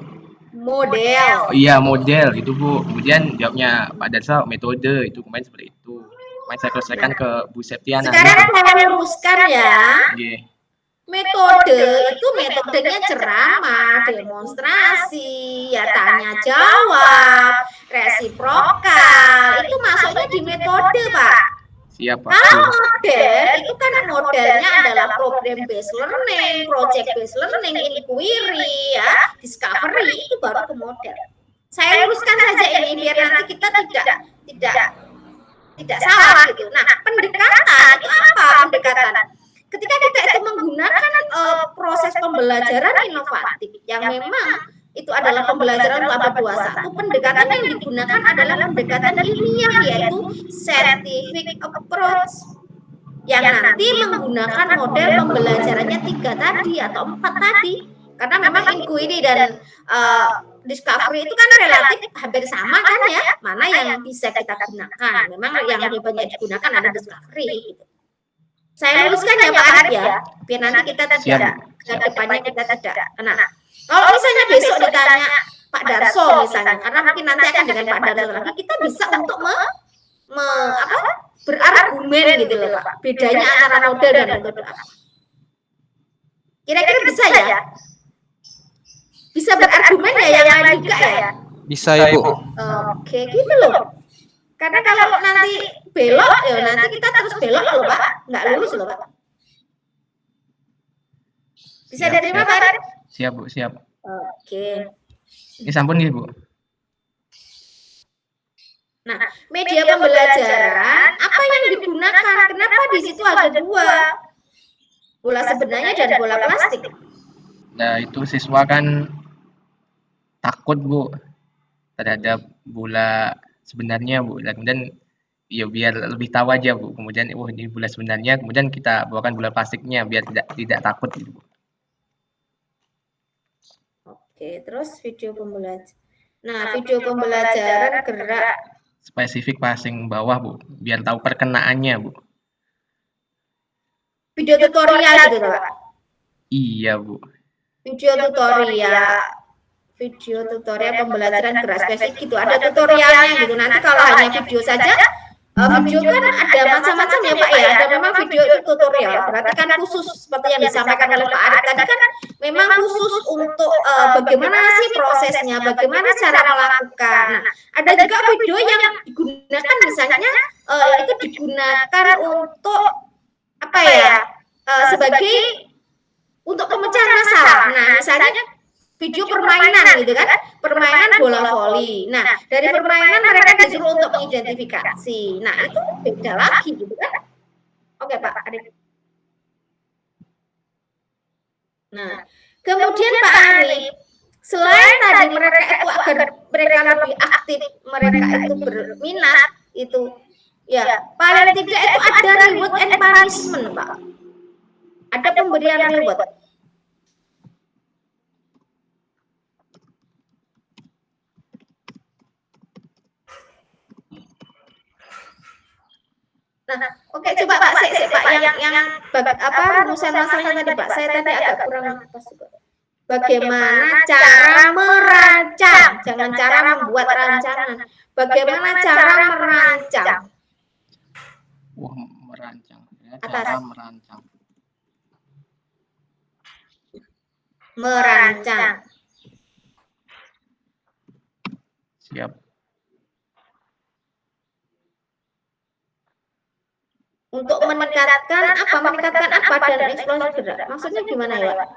Model. Oh, iya model itu Bu. Kemudian jawabnya Pak Darso metode itu kemarin seperti itu. Kemarin saya selesaikan ke Bu Septiana. Sekarang saya luruskan ya. Yeah. Metode itu metodenya ceramah, demonstrasi, ya tanya jawab, resiprokal, itu masuknya di metode Pak. Siap Pak. Kalau model itu kan modelnya adalah problem based learning, project based learning, inquiry, ya, discovery, itu baru ke model. Saya luruskan saja ini biar nanti kita tidak salah gitu. Nah, pendekatan itu apa pendekatan? Ketika kita itu menggunakan proses pembelajaran inovatif yang memang itu adalah pembelajaran abad 21, pendekatan yang digunakan adalah pendekatan ilmiah yaitu scientific approach. Ya yang nanti menggunakan model pembelajarannya 3 tadi atau 4 tadi. Karena memang inquiry dan discovery itu kan relatif hampir sama kan ya, mana yang bisa kita gunakan. Memang yang lebih banyak digunakan ada discovery gitu. Saya luruskan ya Pak Arif ya, biar nanti kita tidak ke depannya kita tidak. Nah, kalau misalnya besok ditanya Pak Darso misalnya, karena mungkin nanti akan dengan Pak Darso lagi, kita bisa untuk berargumen gitu loh Pak, bedanya antara model dan metode apa. Kira-kira bisa ya? Bisa berargumen ya yang lain juga ya? Bisa Ibu. Oke, gitu loh. Karena kalau nanti belok, ya nanti kita terus belok loh Pak, nggak lurus loh Pak. Bisa diterima Pak Arif? Siap Bu, siap. Oke. Ini sampun nih Bu. Nah, media pembelajaran apa yang digunakan? Kenapa di situ ada 2? Bola sebenarnya dan bola plastik. Nah itu siswa kan takut Bu terhadap bola sebenarnya Bu, dan kemudian ya biar lebih tahu aja Bu, kemudian ini bola sebenarnya, kemudian kita bawakan bola plastiknya biar tidak takut gitu Bu. Oke, terus video pembelajaran. Nah, video pembelajaran gerak Spesifik passing bawah Bu, biar tahu perkenaannya Bu. video tutorial gitu Pak. Iya Bu. Video tutorial pembelajaran gerak spesifik gitu. Ada tutorialnya gitu. Nanti kalau hanya video saja, video kan ada macam-macam ya Pak ya. Ada memang video itu tutorial. Berarti kan khusus seperti yang disampaikan oleh Pak Arif tadi kan memang khusus untuk bagaimana sih prosesnya, bagaimana cara melakukan. Nah, ada juga video yang digunakan misalnya itu digunakan untuk apa ya? Sebagai untuk pemecahan masalah. Nah, misalnya video permainan gitu kan, permainan bola voli. Nah, dari permainan mereka disuruh untuk mengidentifikasi. Nah, itu beda lagi gitu kan. Oke Pak Arif. Nah, kemudian Pak Arif, selain tadi mereka itu agar mereka lebih aktif, mereka itu berminat itu ya, paling tidak itu ada reward and punishment Pak. Ada pemberian reward. Nah, oke coba Pak, Pak yang rumusan masalahnya tadi Pak. Saya tadi agak kurang pas juga. Bagaimana cara merancang, jangan cara membuat rancangan. Bagaimana cara merancang? Wah, merancang. Ya, Atas. cara merancang. Merancang. Siap. Untuk meningkatkan apa dan eksplorasi gerak. Maksudnya gimana ya Pak?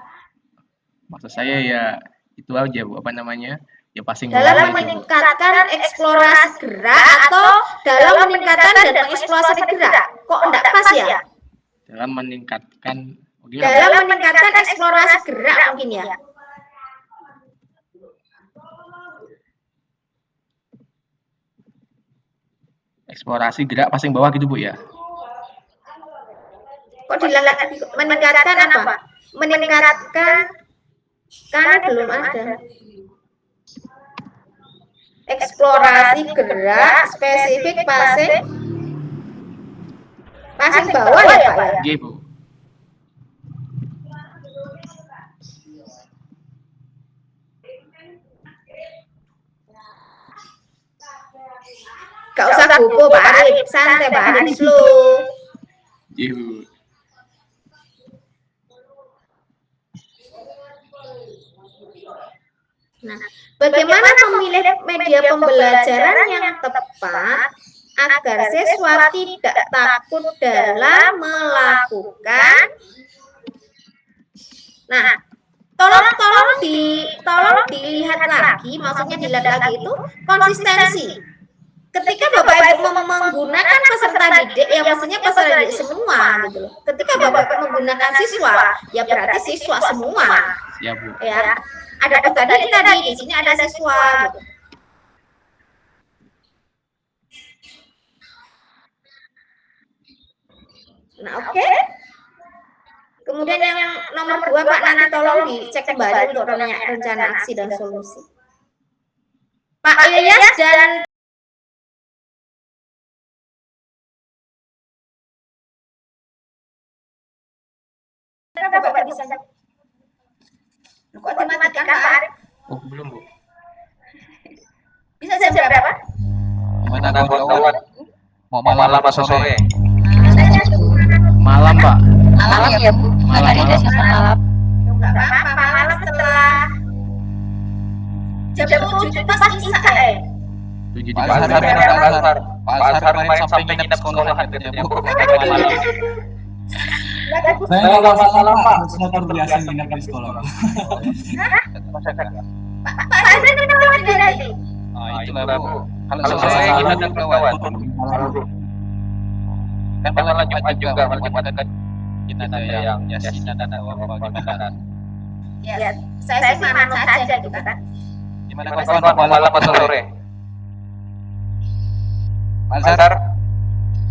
Maksud saya ya itu aja Bu, apa namanya? Ya passing Dalam bawah itu, Bu. meningkatkan eksplorasi gerak atau dalam meningkatkan dan mengeksplorasi gerak? Kok enggak pas ya? Dalam meningkatkan Dalam meningkatkan eksplorasi gerak mungkin ya. eksplorasi gerak passing bawah gitu Bu ya. Kok meningkatkan apa? Meningkatkan karena belum ada. Eksplorasi gerak spesifik passing bawah ya Pak ya. G Bu. Gak usah gugup Pak Arif, santai Pak Arif, slow. G Bu. Nah, bagaimana memilih media pembelajaran yang tepat agar siswa tidak takut dalam melakukan? Nah, tolong dilihat lagi, maksudnya dilihat lagi itu konsistensi. Ketika Bapak Ibu menggunakan peserta didik, ya maksudnya peserta didik semua gitu loh. Ketika Bapak Ibu menggunakan siswa, ya berarti siswa semua. Ya Bu. Ya. Ada peserta didik tadi, di sini ada siswa gitu. Nah, oke. Kemudian yang nomor 2 Pak, nanti tolong dicek kembali untuk rencana aksi dan solusi. Pak Ilyas dan Bapak bisa. Kok dimatikan Pak Arif? Oh, belum, Bu. Bisa jam berapa? Gimana kawan-kawan? Mau malam apa sore? Malam, Pak. Malam ya Bu. Malam, Ada malam. sisa malam. Enggak apa-apa, malam setelah jam 7 itu pas Isya. 7 Pak di Azhar pagi. kemarin Pak Azhar. Pak Azhar kemarin sampai nginep sekolah katanya Bu. Malam. Saya nggak masalah Pak, sudah terbiasa nginep di sekolah. Pak Azhar kenapa nanti? Nah, itulah Bu. Kalau saya gimana kawan? Kan malah Jumat juga, malah Jumat kan kita ada yang yasinan dan apa gimana? Ya, saya sih manut saja gitu kan. Gimana kawan-kawan mau malam atau sore? Pak Azhar?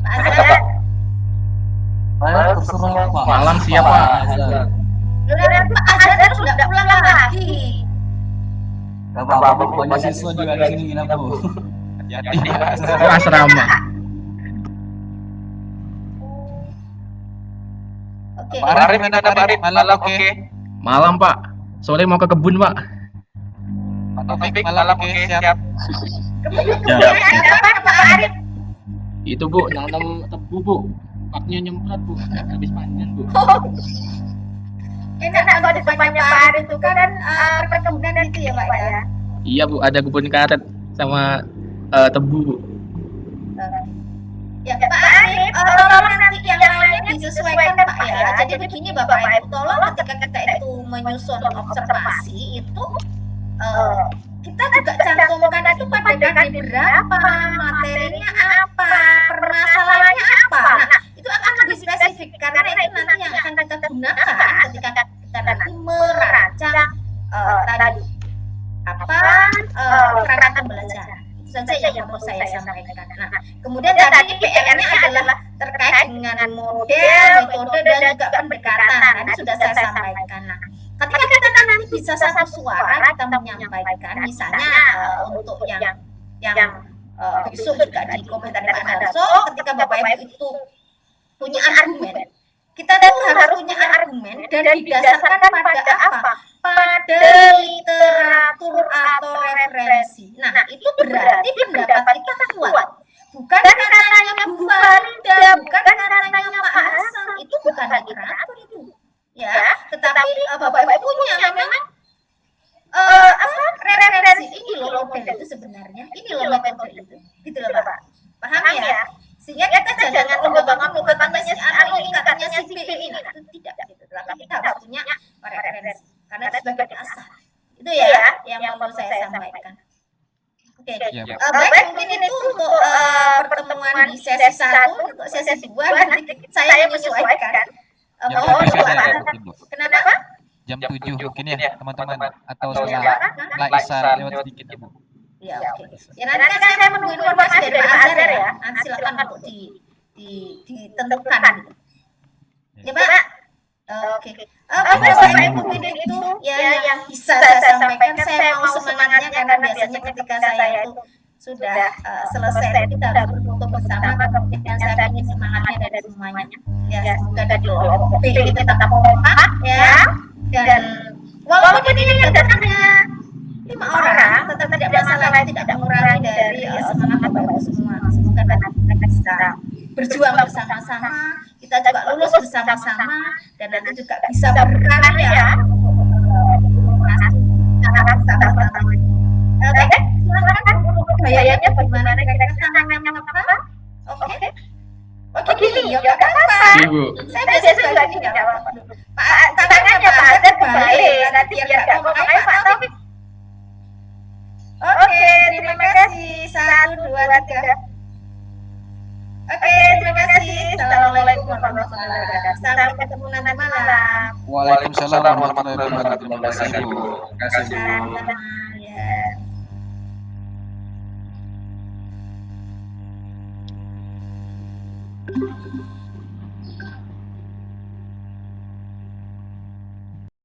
Pak Azhar, Saya terserah Pak. Malam siap, Pak. udah Pak Azhar sudah pulang lagi. Gak apa-apa, banyak siswa juga di sini nginep Bu. Hati-hati Pak Azhar. Itu asrama. Oke. Pak Arif, mana Pak Arif? Malam oke. Malam, Pak. Sore mau ke kebun, Pak. Pak Taufik, malam oke, siap. Kemudian ada apa Pak Arif? Itu, Bu, nanam tebu, Bu. Waktunya nyemprot, Bu. Habis panen, Bu. Enak kalau di depannya Pak Arif itu kan perkebunan itu ya Pak ya. Iya, Bu, ada kebun karet sama tebu, Bu. Ya Pak Arif, tolong nanti yang lainnya disesuaikan Pak ya. Jadi begini Bapak Ibu, tolong ketika kita itu menyusun observasi itu kita juga cantumkan itu pada KD berapa, materinya apa, permasalahannya apa. Nah, itu akan lebih spesifik karena itu nanti yang akan kita gunakan ketika kita nanti merancang tadi apa kerangka pembelajaran. Itu saja yang perlu saya sampaikan. Nah, kemudian tadi PR-nya adalah terkait dengan model, metode dan juga pendekatan. Tadi sudah saya sampaikan. Nah, ketika kita nanti bisa satu suara kita menyampaikan, misalnya untuk yang besok juga di komentar Pak Darso, ketika Bapak Ibu itu punya argumen, kita tuh harus punya argumen dan didasarkan pada apa? Pada literatur atau referensi. Nah, itu berarti pendapat kita kuat. Bukan katanya Bu Farida, bukan katanya Pak Hasan, itu bukan literatur itu. Ya, tetapi Bapak Ibu punya memang referensi ini loh model itu sebenarnya, ini loh metode itu. Gitu loh Pak. Paham ya? Sehingga kita jangan mengembangkan katanya si A ini, katanya si B ini, itu tidak gitu. Tapi kita harus punya referensi karena itu sebagai dasar. Itu ya yang perlu saya sampaikan. Oke. Baik, mungkin itu untuk pertemuan di sesi 1, untuk sesi 2 nanti saya menyesuaikan. Kenapa? Jam 7 mungkin ya teman-teman, atau setelah Isya lewat sedikit ya Bu. Ya, oke. Ya nanti kan saya menunggu informasi dari Pak Azhar ya. Nanti silakan untuk ditentukan gitu. Ya Pak. Oke. Bapak Ibu mungkin itu ya yang bisa saya sampaikan. Saya mau semangatnya karena biasanya ketika saya itu sudah selesai kita harus berfoto bersama, kemudian saya ingin semangatnya dari semuanya. Ya, semoga dari OP kita tetap kompak ya. Dan walaupun ini datangnya 5 orang, tetap tidak masalah, tidak mengurangi dari semangat Bapak Ibu semua. Semoga kita bisa berjuang bersama-sama, kita juga lulus bersama-sama, dan nanti juga bisa berkarya. Sama-sama. Oke, silakan gayanya bagaimana? Kira-kira tangannya apa? Oke. Oke, gini, ya nggak apa-apa. Saya biasa juga gini, nggak apa-apa. Pak, tangannya Pak Azhar balik, nanti biar nggak ngomong apa Pak Taufik. Oke, terima kasih. 1, 2, 3. Oke, terima kasih. Assalamualaikum warahmatullahi wabarakatuh. Sampai ketemu nanti malam. Waalaikumsalam warahmatullahi wabarakatuh. Terima kasih Bu. Terima kasih Bu. Ya.